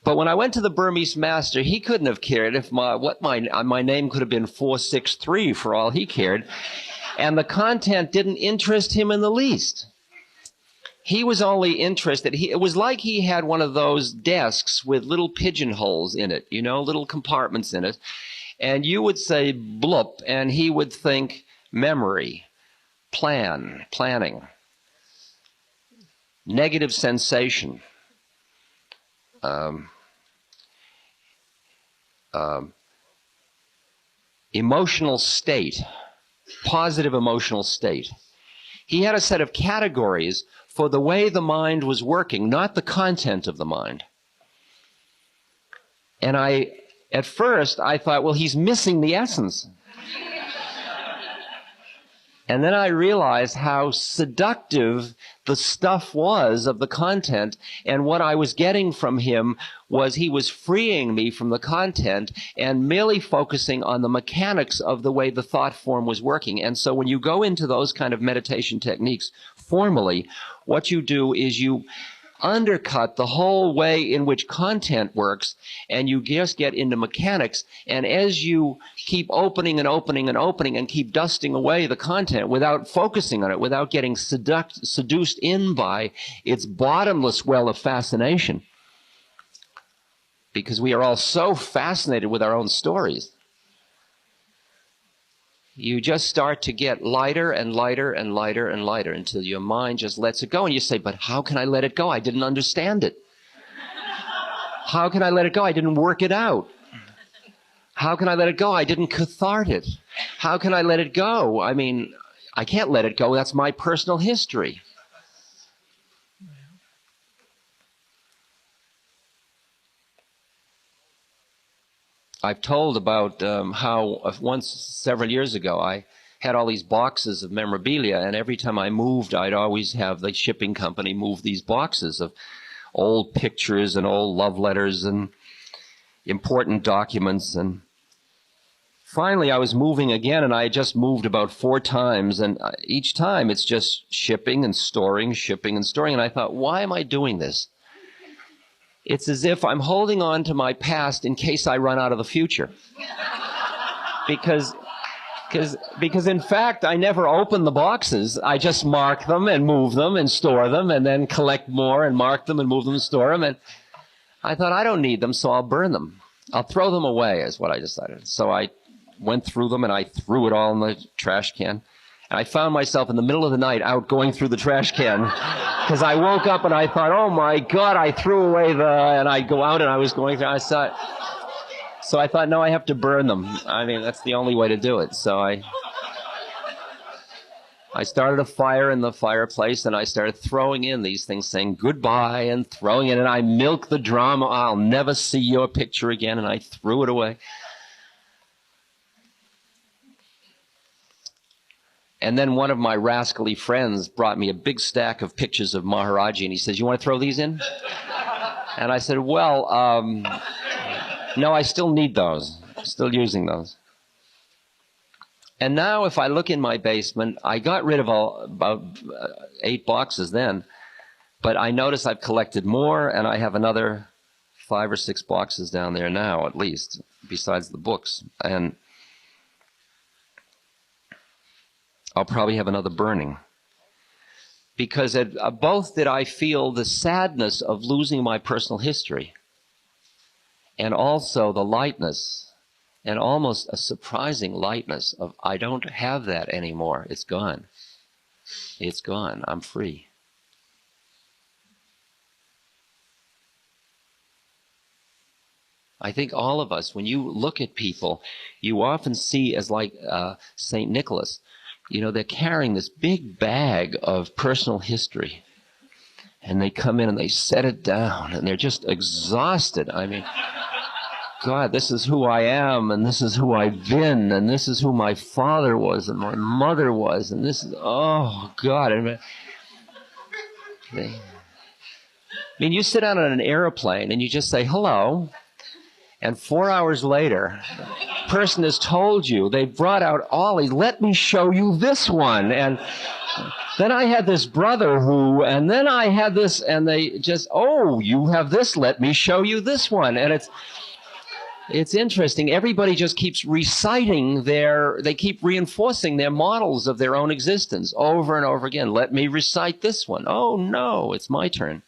But when I went to the Burmese master, he couldn't have cared if my name could have been 463 for all he cared. And the content didn't interest him in the least. He was only interested, it was like he had one of those desks with little pigeonholes in it, you know, little compartments in it. And you would say bloop, and he would think memory, planning, negative sensation, emotional state, positive emotional state. He had a set of categories for the way the mind was working, not the content of the mind. And at first, I thought, well, he's missing the essence. And then I realized how seductive the stuff was of the content, and what I was getting from him was he was freeing me from the content and merely focusing on the mechanics of the way the thought form was working. And so when you go into those kind of meditation techniques formally, what you do is you undercut the whole way in which content works, and you just get into mechanics. And as you keep opening and opening and opening and keep dusting away the content without focusing on it, without getting seduced in by its bottomless well of fascination, because we are all so fascinated with our own stories, you just start to get lighter and lighter and lighter and lighter until your mind just lets it go. And you say, but how can I let it go? I didn't understand it. How can I let it go? I didn't work it out. How can I let it go? I didn't cathart it. How can I let it go? I mean, I can't let it go. That's my personal history. I've told about how once, several years ago, I had all these boxes of memorabilia, and every time I moved, I'd always have the shipping company move these boxes of old pictures and old love letters and important documents. And finally, I was moving again, and I had just moved about 4 times, and each time it's just shipping and storing, and I thought, why am I doing this? It's as if I'm holding on to my past in case I run out of the future. Because in fact, I never open the boxes. I just mark them and move them and store them and then collect more and mark them and move them and store them. And I thought, I don't need them, so I'll burn them. I'll throw them away is what I decided. So I went through them and I threw it all in the trash can. And I found myself in the middle of the night out going through the trash can because I woke up and I thought, oh my God, I threw away and I'd go out and I was going through, so I thought, no, I have to burn them. I mean, that's the only way to do it. So I started a fire in the fireplace and I started throwing in these things, saying goodbye and throwing it, and I milked the drama, I'll never see your picture again, and I threw it away. And then one of my rascally friends brought me a big stack of pictures of Maharaji, and he says, you want to throw these in? And I said, well, no, I still need those. I'm still using those. And now if I look in my basement, I got rid of about 8 boxes then, but I notice I've collected more, and I have another 5 or 6 boxes down there now, at least, besides the books. And I'll probably have another burning. Because both did I feel the sadness of losing my personal history, and also the lightness, and almost a surprising lightness of, I don't have that anymore. It's gone. It's gone. I'm free. I think all of us, when you look at people, you often see as like St. Nicholas. You know, they're carrying this big bag of personal history. And they come in and they set it down, and they're just exhausted. I mean, God, this is who I am, and this is who I've been, and this is who my father was, and my mother was, and this is, oh, God. I mean, you sit down on an airplane, and you just say, hello, and 4 hours later, person has told you, they brought out Ollie, let me show you this one. And Then I had this brother who, and then I had this, and they just, oh, you have this, let me show you this one. And it's interesting. Everybody just keeps reciting they keep reinforcing their models of their own existence over and over again. Let me recite this one. Oh, no, it's my turn.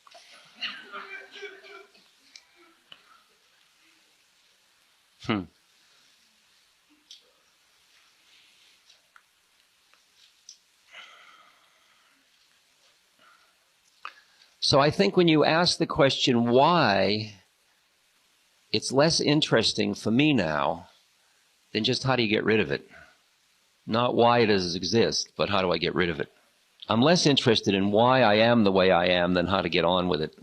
So I think when you ask the question why, it's less interesting for me now than just how do you get rid of it. Not why does it exist, but how do I get rid of it. I'm less interested in why I am the way I am than how to get on with it.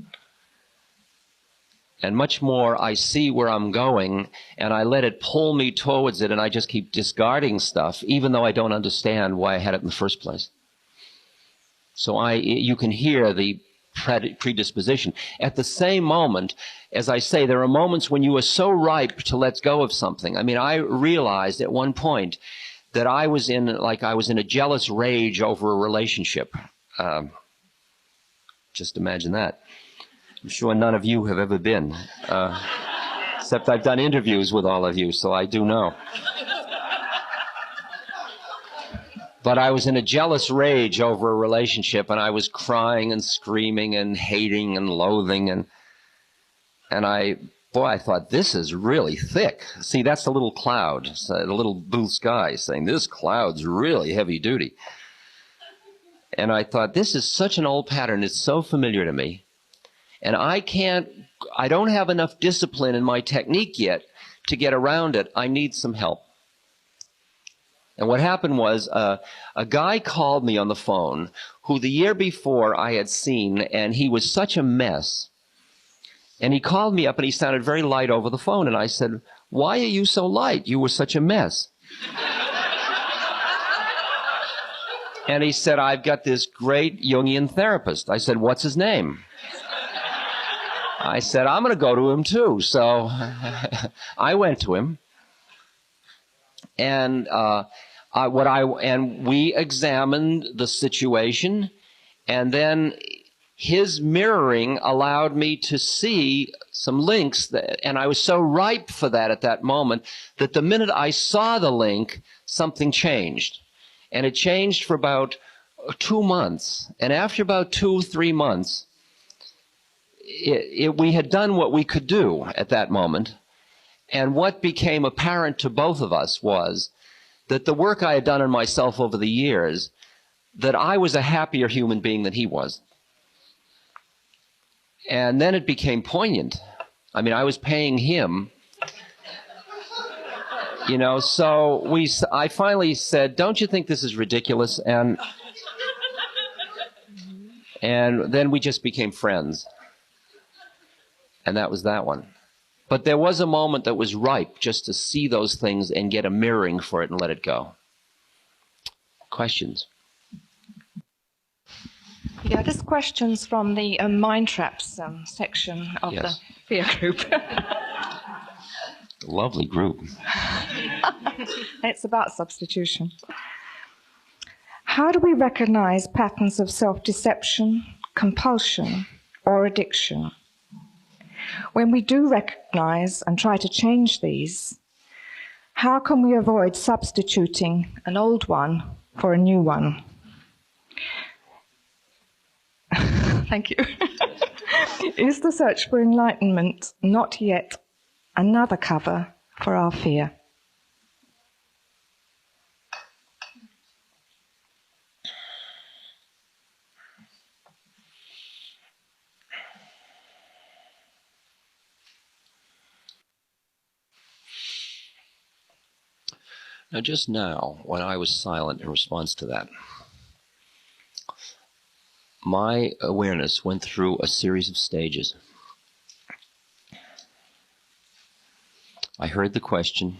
And much more, I see where I'm going, and I let it pull me towards it, and I just keep discarding stuff, even though I don't understand why I had it in the first place. So you can hear the predisposition. At the same moment, as I say, there are moments when you are so ripe to let go of something. I mean, I realized at one point that I was in a jealous rage over a relationship. Just imagine that. I'm sure none of you have ever been, except I've done interviews with all of you, so I do know. But I was in a jealous rage over a relationship, and I was crying and screaming and hating and loathing, and I thought, this is really thick. See, that's the little cloud, the little blue sky saying, this cloud's really heavy duty. And I thought, this is such an old pattern. It's so familiar to me. And I don't have enough discipline in my technique yet to get around it. I need some help. And what happened was a guy called me on the phone who the year before I had seen, and he was such a mess. And he called me up, and he sounded very light over the phone. And I said, why are you so light? You were such a mess. And he said, I've got this great Jungian therapist. I said, what's his name? I said, I'm going to go to him too. So I went to him. And we examined the situation, and then his mirroring allowed me to see some links, and I was so ripe for that at that moment that the minute I saw the link, something changed. And it changed for about 2 months. And after about 2-3 months, we had done what we could do at that moment. And what became apparent to both of us was that the work I had done on myself over the years, that I was a happier human being than he was. And then it became poignant. I mean, I was paying him, so I finally said, don't you think this is ridiculous? And then we just became friends. And that was that one. But there was a moment that was ripe just to see those things and get a mirroring for it and let it go. Questions? Yeah, this question's from the Mind Traps section of the fear group. Lovely group. It's about substitution. How do we recognize patterns of self-deception, compulsion, or addiction? When we do recognize and try to change these, how can we avoid substituting an old one for a new one? Thank you. Is the search for enlightenment not yet another cover for our fear? Now, just now, when I was silent in response to that, my awareness went through a series of stages. I heard the question.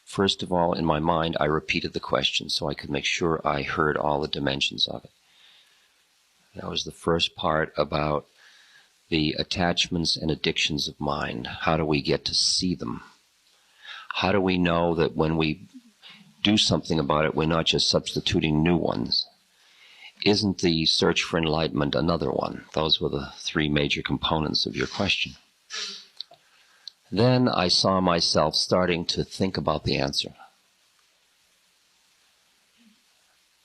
First of all, in my mind, I repeated the question so I could make sure I heard all the dimensions of it. That was the first part about the attachments and addictions of mind. How do we get to see them? How do we know that when we do something about it, we're not just substituting new ones? isn't the search for enlightenment another one? Those were the three major components of your question. Then I saw myself starting to think about the answer.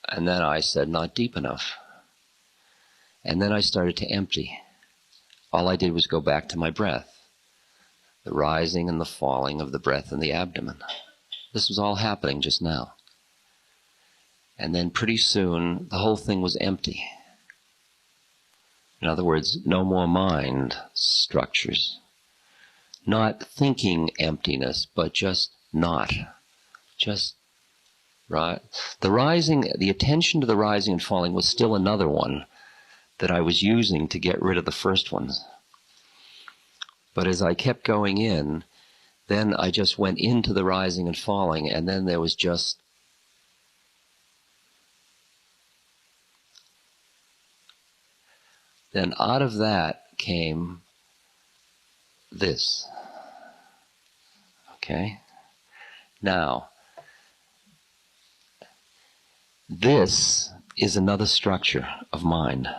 And then I said, not deep enough. And then I started to empty. All I did was go back to my breath, the rising and the falling of the breath in the abdomen. This was all happening just now. And then pretty soon, the whole thing was empty. In other words, no more mind structures. Not thinking emptiness, but just not. Just, right? The rising, the attention to the rising and falling was still another one that I was using to get rid of the first ones. But as I kept going in, then I just went into the rising and falling, and then there was just then out of that came this. Okay? Now, this is another structure of mind.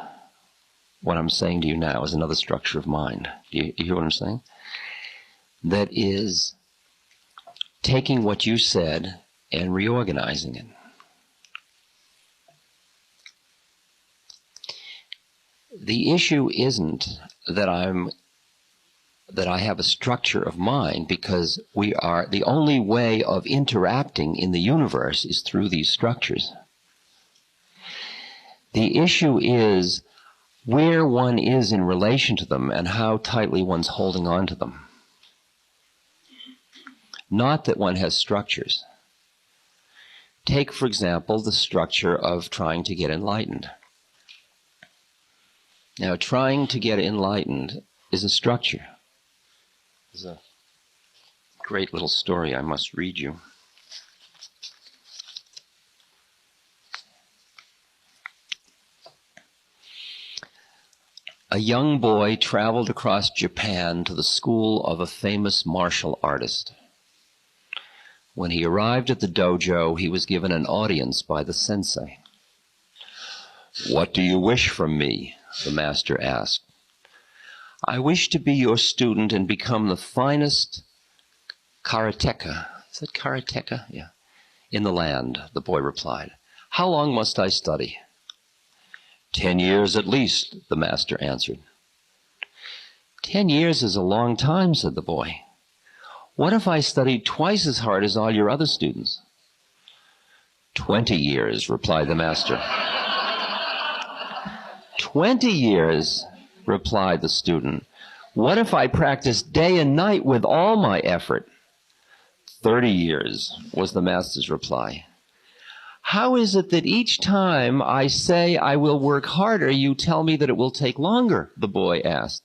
What I'm saying to you now is another structure of mind. Do you hear what I'm saying? That is taking what you said and reorganizing it. The issue isn't that I have a structure of mind, because we are, the only way of interacting in the universe is through these structures. The issue is where one is in relation to them and how tightly one's holding on to them. Not that one has structures. Take, for example, the structure of trying to get enlightened. Now, trying to get enlightened is a structure. There's a great little story I must read you. A young boy traveled across Japan to the school of a famous martial artist. When he arrived at the dojo, he was given an audience by the sensei. "What do you wish from me?" the master asked. "I wish to be your student and become the finest karateka." Is that karateka? Yeah. "In the land," the boy replied. "How long must I study?" 10 years at least, the master answered. 10 years is a long time, said the boy. "What if I studied twice as hard as all your other students?" 20 years, replied the master. 20 years, replied the student. "What if I practiced day and night with all my effort?" 30 years, was the master's reply. "How is it that each time I say I will work harder, you tell me that it will take longer?" the boy asked.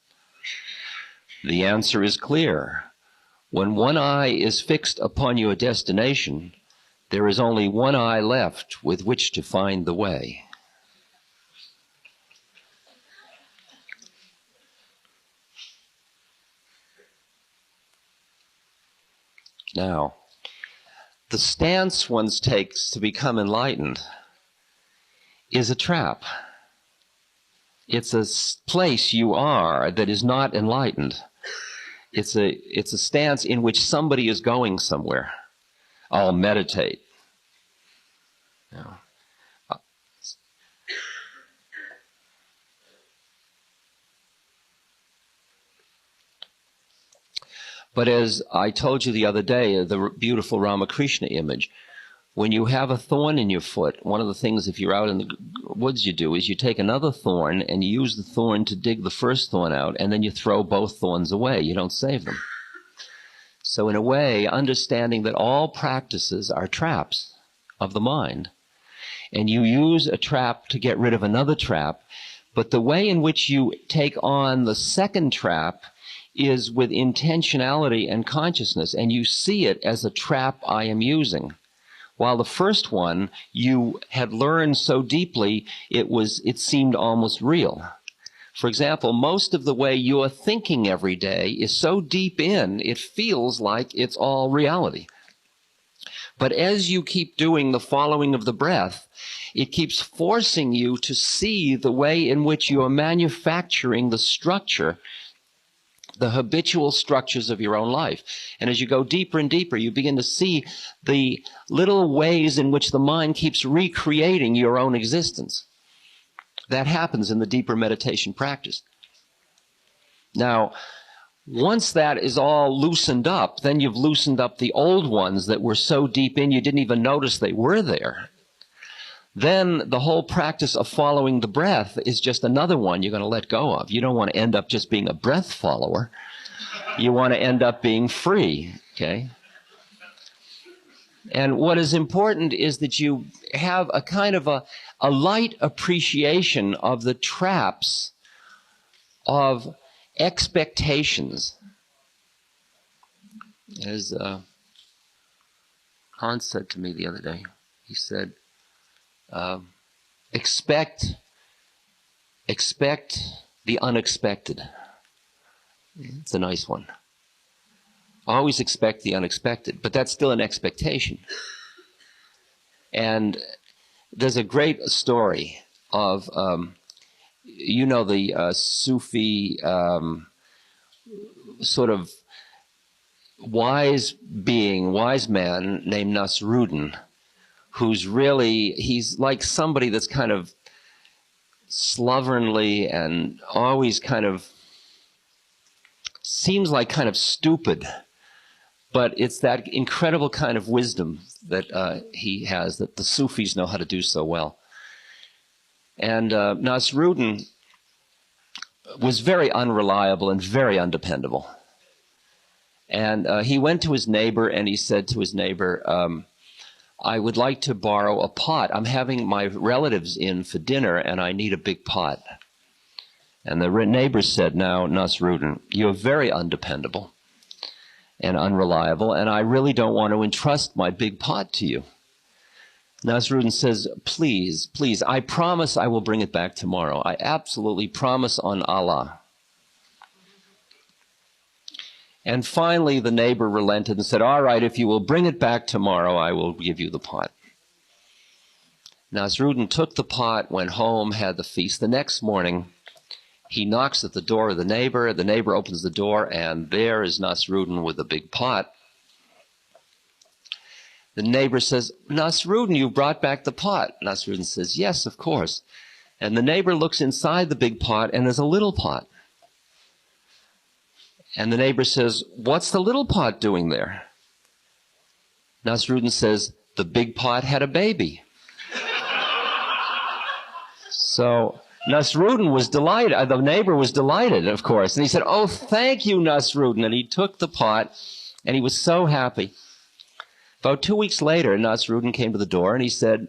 "The answer is clear. When one eye is fixed upon your destination, there is only one eye left with which to find the way." Now, the stance one takes to become enlightened is a trap. It's a place you are that is not enlightened. It's a stance in which somebody is going somewhere. I'll meditate. You know, but as I told you the other day, the beautiful Ramakrishna image, when you have a thorn in your foot, one of the things if you're out in the woods you do is you take another thorn and you use the thorn to dig the first thorn out, and then you throw both thorns away. You don't save them. So in a way, understanding that all practices are traps of the mind, and you use a trap to get rid of another trap, but the way in which you take on the second trap is with intentionality and consciousness, and you see it as a trap I am using. While the first one you had learned so deeply, it seemed almost real. For example, most of the way you're thinking every day is so deep in, it feels like it's all reality. But as you keep doing the following of the breath, it keeps forcing you to see the way in which you are manufacturing the structure, the habitual structures of your own life. And as you go deeper and deeper, you begin to see the little ways in which the mind keeps recreating your own existence. That happens in the deeper meditation practice. Now, once that is all loosened up, then you've loosened up the old ones that were so deep in you didn't even notice they were there. Then the whole practice of following the breath is just another one you're going to let go of. You don't want to end up just being a breath follower. You want to end up being free, okay? And what is important is that you have a kind of a light appreciation of the traps of expectations. As Hans said to me the other day, he said, expect the unexpected. It's a nice one. Always expect the unexpected, but that's still an expectation. And there's a great story of, you know, the Sufi sort of wise man named Nasruddin, who's really, he's like somebody that's kind of slovenly and always kind of seems like kind of stupid, but it's that incredible kind of wisdom that he has that the Sufis know how to do so well. And Nasruddin was very unreliable and very undependable. And he went to his neighbor and he said to his neighbor, I would like to borrow a pot. I'm having my relatives in for dinner and I need a big pot. And the neighbor said, now, Nasruddin, you're very undependable and unreliable, and I really don't want to entrust my big pot to you. Nasruddin says, please, please, I promise I will bring it back tomorrow. I absolutely promise on Allah. And finally, the neighbor relented and said, all right, if you will bring it back tomorrow, I will give you the pot. Nasruddin took the pot, went home, had the feast. The next morning, he knocks at the door of the neighbor opens the door, and there is Nasruddin with a big pot. The neighbor says, Nasruddin, you brought back the pot. Nasruddin says, yes, of course. And the neighbor looks inside the big pot, and there's a little pot. And the neighbor says, what's the little pot doing there? Nasruddin says, the big pot had a baby. So Nasruddin was delighted. The neighbor was delighted, of course. And he said, oh, thank you, Nasruddin. And he took the pot, and he was so happy. About 2 weeks later, Nasruddin came to the door, and he said,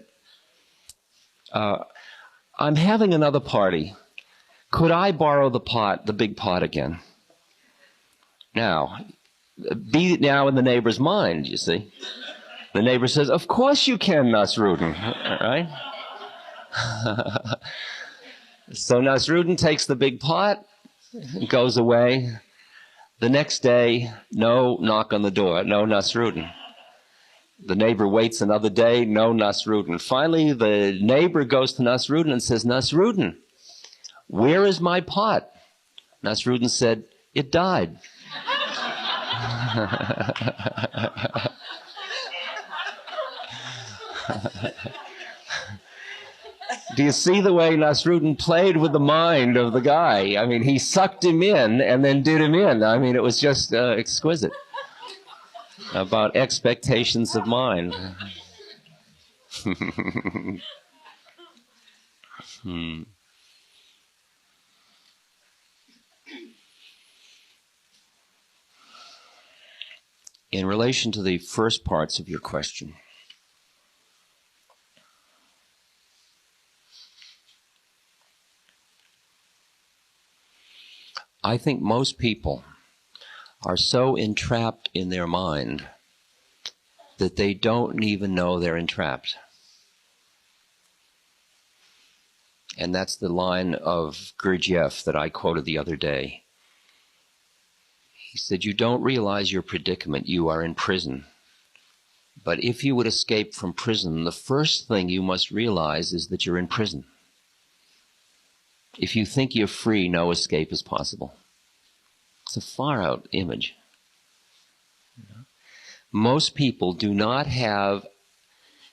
I'm having another party. Could I borrow the pot, the big pot again? Now, be now in the neighbor's mind, you see. The neighbor says, of course you can, Nasruddin, right? So Nasruddin takes the big pot, goes away. The next day, no knock on the door, no Nasruddin. The neighbor waits another day, no Nasruddin. Finally, the neighbor goes to Nasruddin and says, Nasruddin, where is my pot? Nasruddin said, it died. Do you see the way Nasruddin played with the mind of the guy? I mean, he sucked him in and then did him in. I mean, it was just exquisite. About expectations of mind. In relation to the first parts of your question, I think most people are so entrapped in their mind that they don't even know they're entrapped. And that's the line of Gurdjieff that I quoted the other day. He said, you don't realize your predicament, you are in prison. But if you would escape from prison, the first thing you must realize is that you're in prison. If you think you're free, no escape is possible. It's a far-out image. Most people do not have,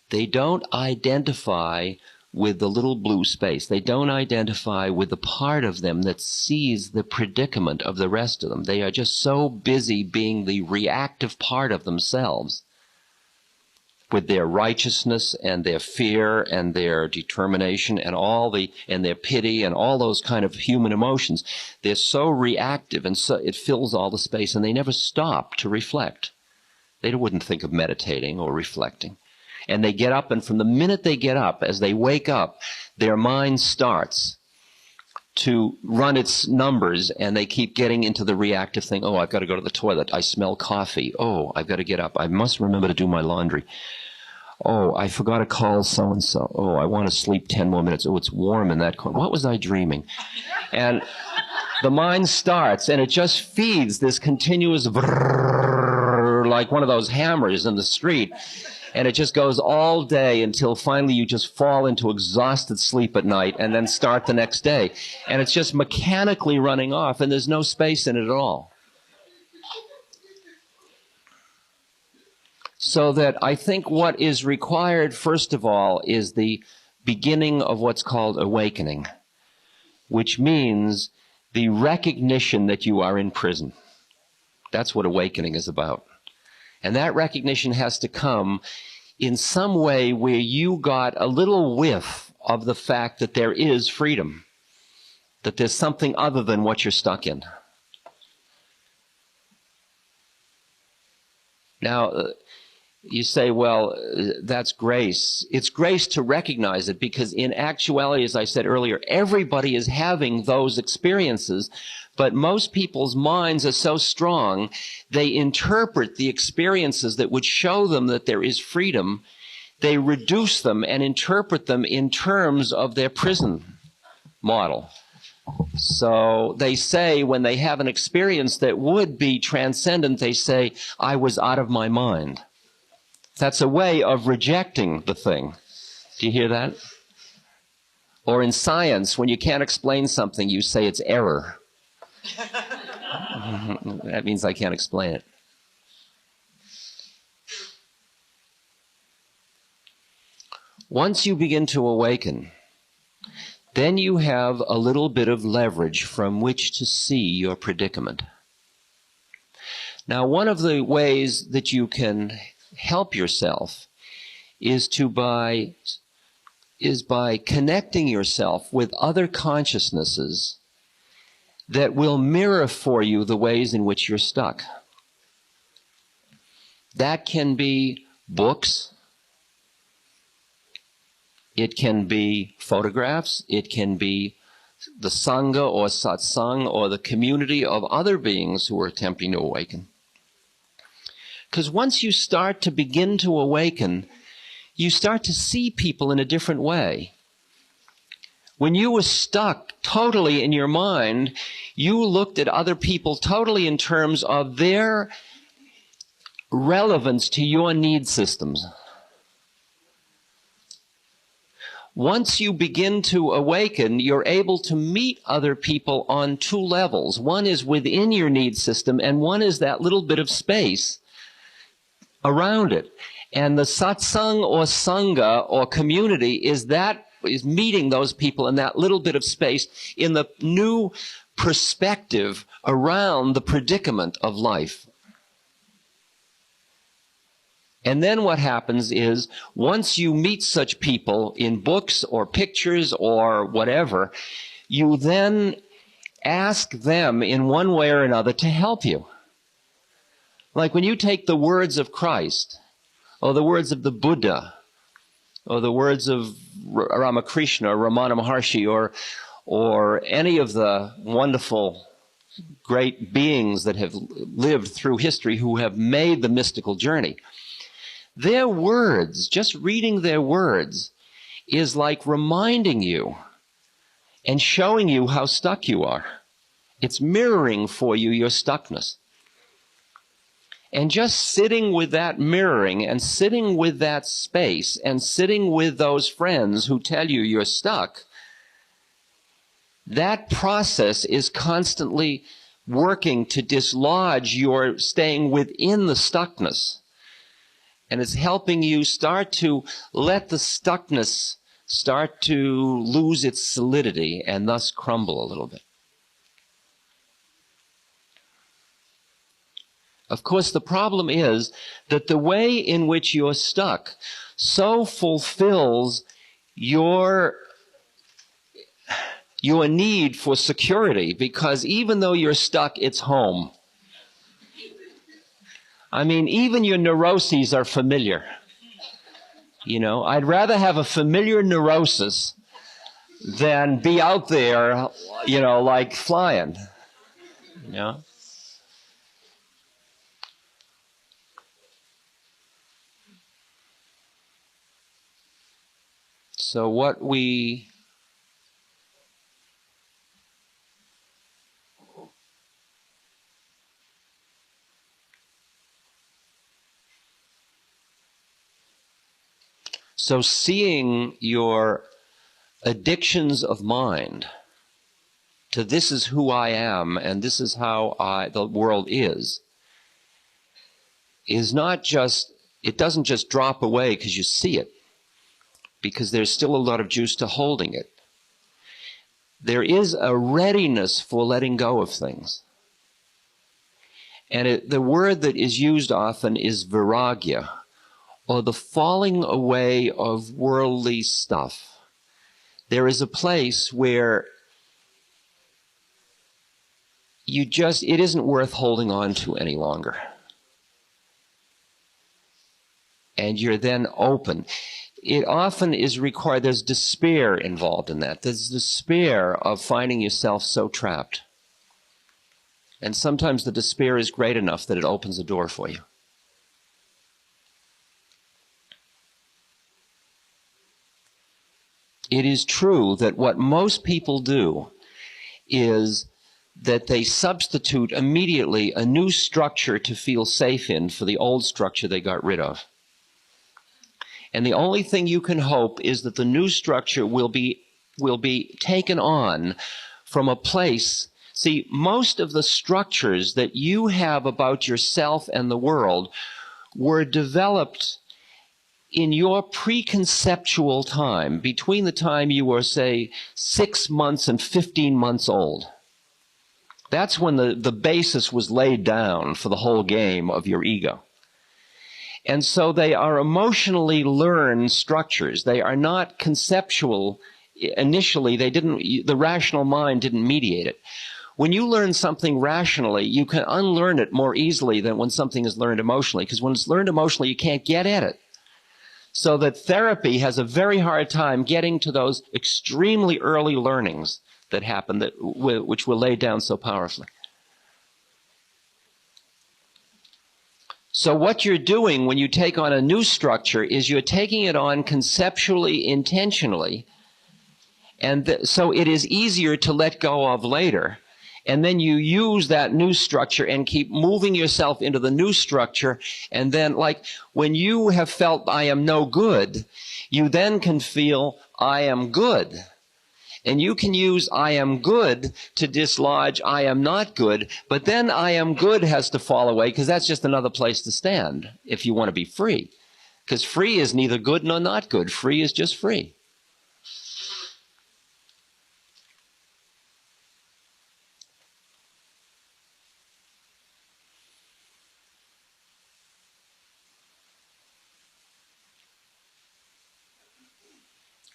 they don't identify with the little blue space. They don't identify with the part of them that sees the predicament of the rest of them. They are just so busy being the reactive part of themselves, with their righteousness and their fear and their determination and and their pity and all those kind of human emotions. They're so reactive, and so it fills all the space, and they never stop to reflect. They wouldn't think of meditating or reflecting. And they get up, and from the minute they get up, as they wake up, their mind starts to run its numbers, and they keep getting into the reactive thing. Oh, I've got to go to the toilet. I smell coffee. Oh, I've got to get up. I must remember to do my laundry. Oh, I forgot to call so-and-so. Oh, I want to sleep 10 more minutes. Oh, it's warm in that corner. What was I dreaming? And the mind starts, and it just feeds this continuous brrrr, like one of those hammers in the street. And it just goes all day until finally you just fall into exhausted sleep at night and then start the next day. And it's just mechanically running off, and there's no space in it at all. So that I think what is required, first of all, is the beginning of what's called awakening, which means the recognition that you are in prison. That's what awakening is about. And that recognition has to come in some way where you got a little whiff of the fact that there is freedom, that there's something other than what you're stuck in. Now, you say, well, that's grace. It's grace to recognize it, because in actuality, as I said earlier, everybody is having those experiences, but most people's minds are so strong, they interpret the experiences that would show them that there is freedom, they reduce them and interpret them in terms of their prison model. So they say, when they have an experience that would be transcendent, they say, I was out of my mind. That's a way of rejecting the thing. Do you hear that? Or in science, when you can't explain something, you say it's error. That means I can't explain it. Once you begin to awaken, then you have a little bit of leverage from which to see your predicament. Now, one of the ways that you can help yourself is by connecting yourself with other consciousnesses that will mirror for you the ways in which you're stuck. That can be books, it can be photographs, it can be the Sangha or Satsang or the community of other beings who are attempting to awaken. Because once you start to begin to awaken, you start to see people in a different way. When you were stuck totally in your mind, you looked at other people totally in terms of their relevance to your need systems. Once you begin to awaken, you're able to meet other people on two levels. One is within your need system, and one is that little bit of space around it. And the satsang or sangha or community is meeting those people in that little bit of space in the new perspective around the predicament of life. And then what happens is, once you meet such people in books or pictures or whatever, you then ask them in one way or another to help you. Like when you take the words of Christ, or the words of the Buddha, or the words of Ramakrishna, or Ramana Maharshi, or any of the wonderful great beings that have lived through history who have made the mystical journey, their words, just reading their words, is like reminding you and showing you how stuck you are. It's mirroring for you your stuckness. And just sitting with that mirroring and sitting with that space and sitting with those friends who tell you you're stuck, that process is constantly working to dislodge your staying within the stuckness. And it's helping you start to let the stuckness start to lose its solidity and thus crumble a little bit. Of course, the problem is that the way in which you're stuck so fulfills your need for security, because even though you're stuck, it's home. I mean, even your neuroses are familiar. You know, I'd rather have a familiar neurosis than be out there, you know, like flying. You know? So what we So seeing your addictions of mind to this is who I am and this is how the world is not just, it doesn't just drop away because you see it, because there's still a lot of juice to holding it. There is a readiness for letting go of things. And the word that is used often is viragya, or the falling away of worldly stuff. There is a place where it isn't worth holding on to any longer. And you're then open. It often is required, there's despair involved in that. There's despair of finding yourself so trapped. And sometimes the despair is great enough that it opens a door for you. It is true that what most people do is that they substitute immediately a new structure to feel safe in for the old structure they got rid of. And the only thing you can hope is that the new structure will be taken on from a place. See, most of the structures that you have about yourself and the world were developed in your preconceptual time, between the time you were, say, 6 months and 15 months old. That's when the basis was laid down for the whole game of your ego. And so they are emotionally learned structures. They are not conceptual. Initially, the rational mind didn't mediate it. When you learn something rationally, you can unlearn it more easily than when something is learned emotionally, because when it's learned emotionally, you can't get at it. So that therapy has a very hard time getting to those extremely early learnings that happen, which were laid down so powerfully. So what you're doing when you take on a new structure is you're taking it on conceptually, intentionally, and so it is easier to let go of later. And then you use that new structure and keep moving yourself into the new structure. And then, like, when you have felt I am no good, you then can feel I am good. And you can use I am good to dislodge I am not good, but then I am good has to fall away, because that's just another place to stand if you want to be free. Because free is neither good nor not good. Free is just free.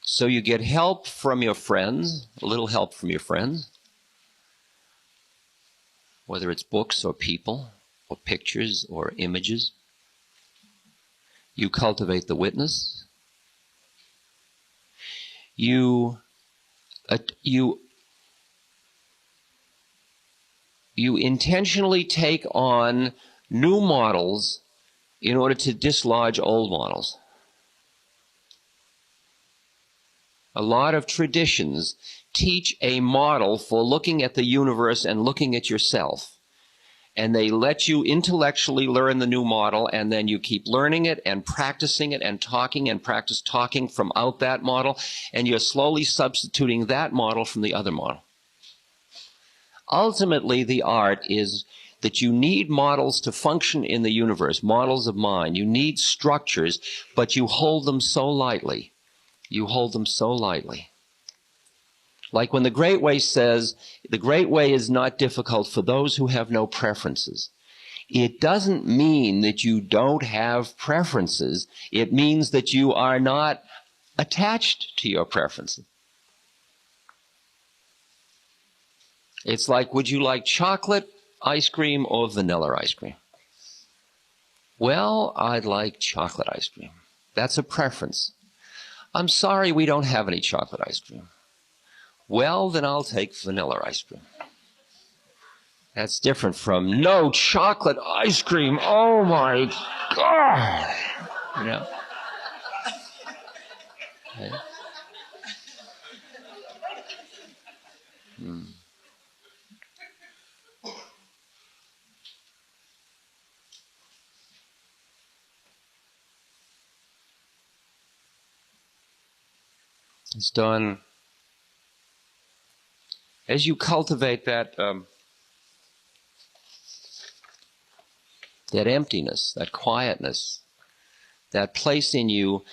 So you get help from your friends, a little help from your friends, whether it's books or people or pictures or images. You cultivate the witness. You intentionally take on new models in order to dislodge old models. A lot of traditions teach a model for looking at the universe and looking at yourself. and they let you intellectually learn the new model, and then you keep learning it and practicing it and talking and practice talking from out that model, and you're slowly substituting that model from the other model. Ultimately, the art is that you need models to function in the universe, models of mind. You need structures, but you hold them so lightly. You hold them so lightly. Like when the Great Way says, the Great Way is not difficult for those who have no preferences. It doesn't mean that you don't have preferences. It means that you are not attached to your preferences. It's like, would you like chocolate ice cream or vanilla ice cream? Well, I'd like chocolate ice cream. That's a preference. I'm sorry we don't have any chocolate ice cream. Well, then I'll take vanilla ice cream. That's different from no chocolate ice cream. Oh my God. You know? Okay. It's done. As you cultivate that emptiness, that quietness, that place in you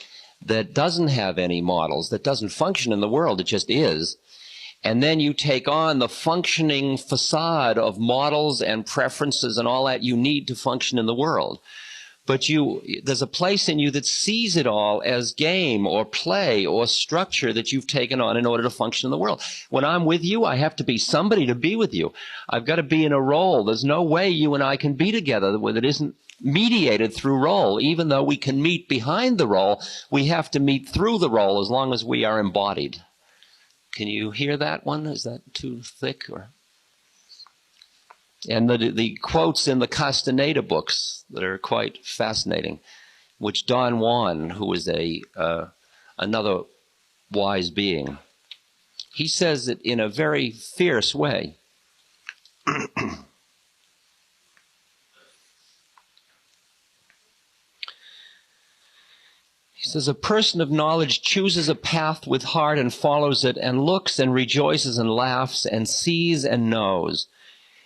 that doesn't have any models, that doesn't function in the world, it just is, and then you take on the functioning facade of models and preferences and all that you need to function in the world. But there's a place in you that sees it all as game or play or structure that you've taken on in order to function in the world. When I'm with you, I have to be somebody to be with you. I've got to be in a role. There's no way you and I can be together where it isn't mediated through role. Even though we can meet behind the role, we have to meet through the role as long as we are embodied. Can you hear that one? Is that too thick? And the quotes in the Castaneda books that are quite fascinating, which Don Juan, who is another wise being, he says it in a very fierce way. He says, a person of knowledge chooses a path with heart and follows it, and looks and rejoices and laughs and sees and knows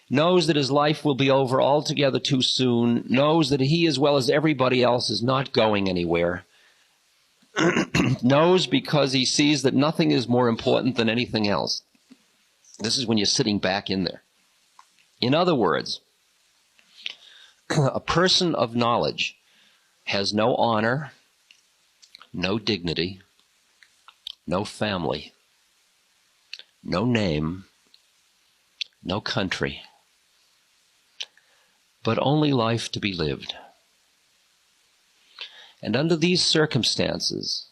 that his life will be over altogether too soon, knows that he as well as everybody else is not going anywhere, knows because he sees that nothing is more important than anything else. This is when you're sitting back in there. In other words, a person of knowledge has no honor, no dignity, no family, no name, no country, but only life to be lived. And under these circumstances,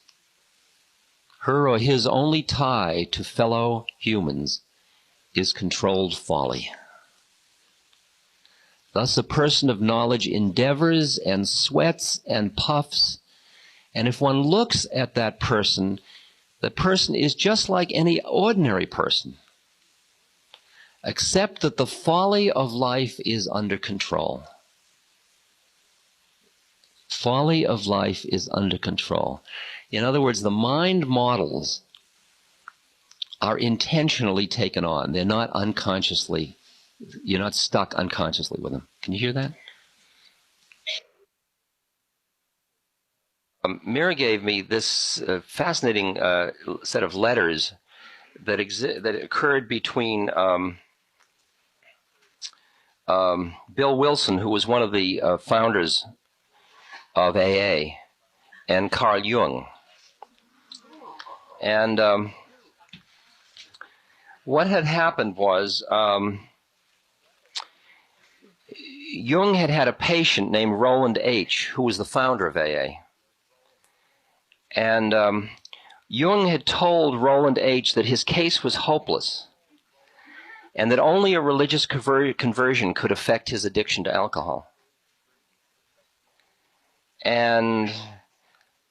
her or his only tie to fellow humans is controlled folly. Thus a person of knowledge endeavors and sweats and puffs, and if one looks at that person, the person is just like any ordinary person, except that the folly of life is under control. Folly of life is under control. In other words, the mind models are intentionally taken on. They're not unconsciously, you're not stuck unconsciously with them. Can you hear that? Mira gave me this fascinating set of letters that occurred between Bill Wilson, who was one of the founders of AA, and Carl Jung. And what had happened was Jung had had a patient named Roland H., who was the founder of AA. And Jung had told Roland H. that his case was hopeless and that only a religious conversion could affect his addiction to alcohol. And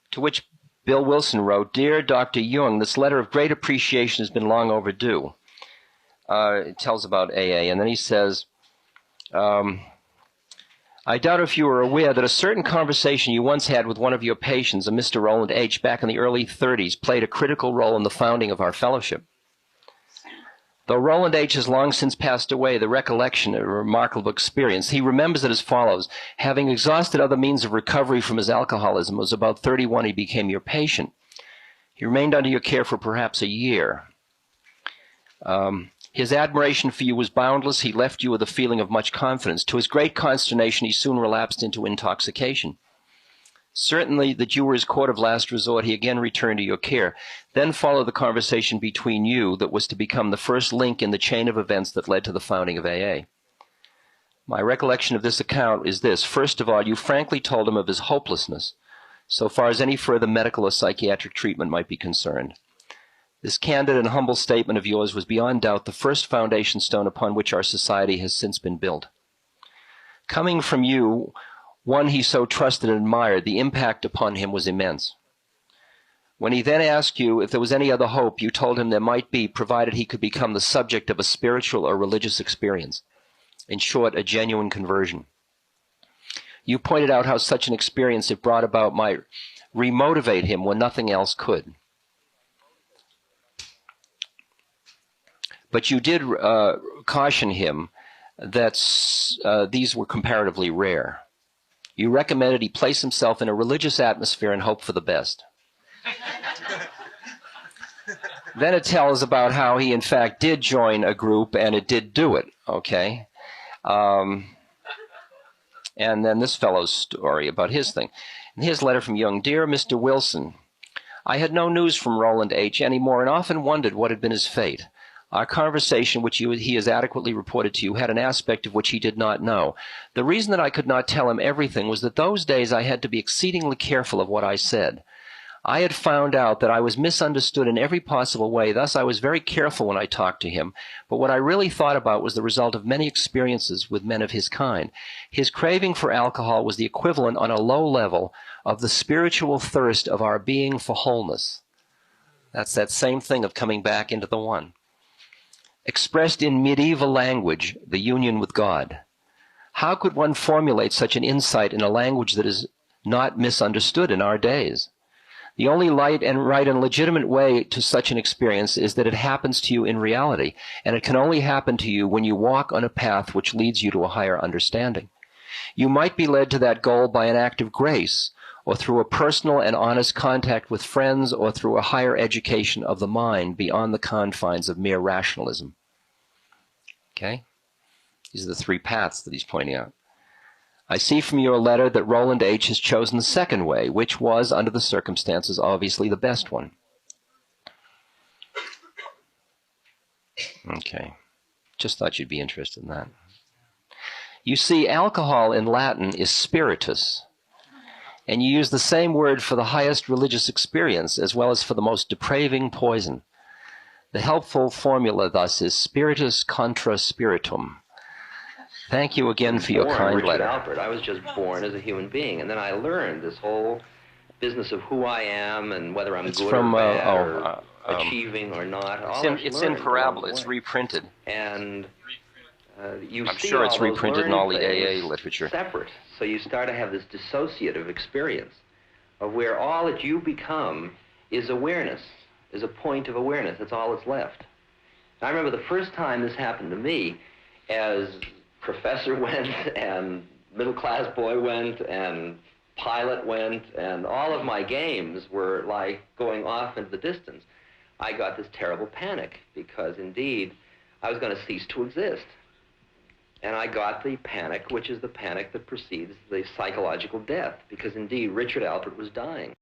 to which Bill Wilson wrote, "Dear Dr. Jung, this letter of great appreciation has been long overdue." It tells about AA, and then he says, I doubt if you are aware that a certain conversation you once had with one of your patients, a Mr. Roland H., back in the early 30s, played a critical role in the founding of our fellowship. Though Roland H. has long since passed away, the recollection of a remarkable experience, he remembers it as follows. Having exhausted other means of recovery from his alcoholism, it was about 31 he became your patient. He remained under your care for perhaps a year. His admiration for you was boundless. He left you with a feeling of much confidence. To his great consternation, he soon relapsed into intoxication. Certainly that you were his court of last resort, he again returned to your care. Then followed the conversation between you that was to become the first link in the chain of events that led to the founding of AA. My recollection of this account is this. First of all, you frankly told him of his hopelessness, so far as any further medical or psychiatric treatment might be concerned. This candid and humble statement of yours was beyond doubt the first foundation stone upon which our society has since been built. Coming from you, one he so trusted and admired, the impact upon him was immense. When he then asked you if there was any other hope, you told him there might be, provided he could become the subject of a spiritual or religious experience. In short, a genuine conversion. You pointed out how such an experience, if brought about, might remotivate him when nothing else could. But you did caution him that these were comparatively rare. You recommended he place himself in a religious atmosphere and hope for the best. Then it tells about how he, in fact, did join a group and it did do it, okay? And then this fellow's story about his thing. And here's a letter from Jung. Dear Mr. Wilson, I had no news from Roland H. anymore and often wondered what had been his fate. Our conversation, which he has adequately reported to you, had an aspect of which he did not know. The reason that I could not tell him everything was that those days I had to be exceedingly careful of what I said. I had found out that I was misunderstood in every possible way, thus I was very careful when I talked to him, but what I really thought about was the result of many experiences with men of his kind. His craving for alcohol was the equivalent on a low level of the spiritual thirst of our being for wholeness. That's that same thing of coming back into the one. Expressed in medieval language, the union with God. How could one formulate such an insight in a language that is not misunderstood in our days? The only right and legitimate way to such an experience is that it happens to you in reality, and it can only happen to you when you walk on a path which leads you to a higher understanding. You might be led to that goal by an act of grace, or through a personal and honest contact with friends, or through a higher education of the mind beyond the confines of mere rationalism. Okay? These are the three paths that he's pointing out. I see from your letter that Roland H. has chosen the second way, which was, under the circumstances, obviously the best one. Okay. Just thought you'd be interested in that. You see, alcohol in Latin is spiritus. And you use the same word for the highest religious experience as well as for the most depraving poison. The helpful formula thus is spiritus contra spiritum. Thank you again for your kind Richard letter. Alpert. I was just born as a human being, and then I learned this whole business of who I am and whether I'm good from, or bad or achieving or not. It's in Parabola. It's reprinted. And you I'm see sure all it's those reprinted in all the learning AA literature. separate. So you start to have this dissociative experience of where all that you become is awareness, is a point of awareness. That's all that's left. I remember the first time this happened to me, as professor went and middle-class boy went and pilot went, and all of my games were like going off into the distance. I got this terrible panic because indeed I was going to cease to exist. And I got the panic, which is the panic that precedes the psychological death, because indeed Richard Alpert was dying.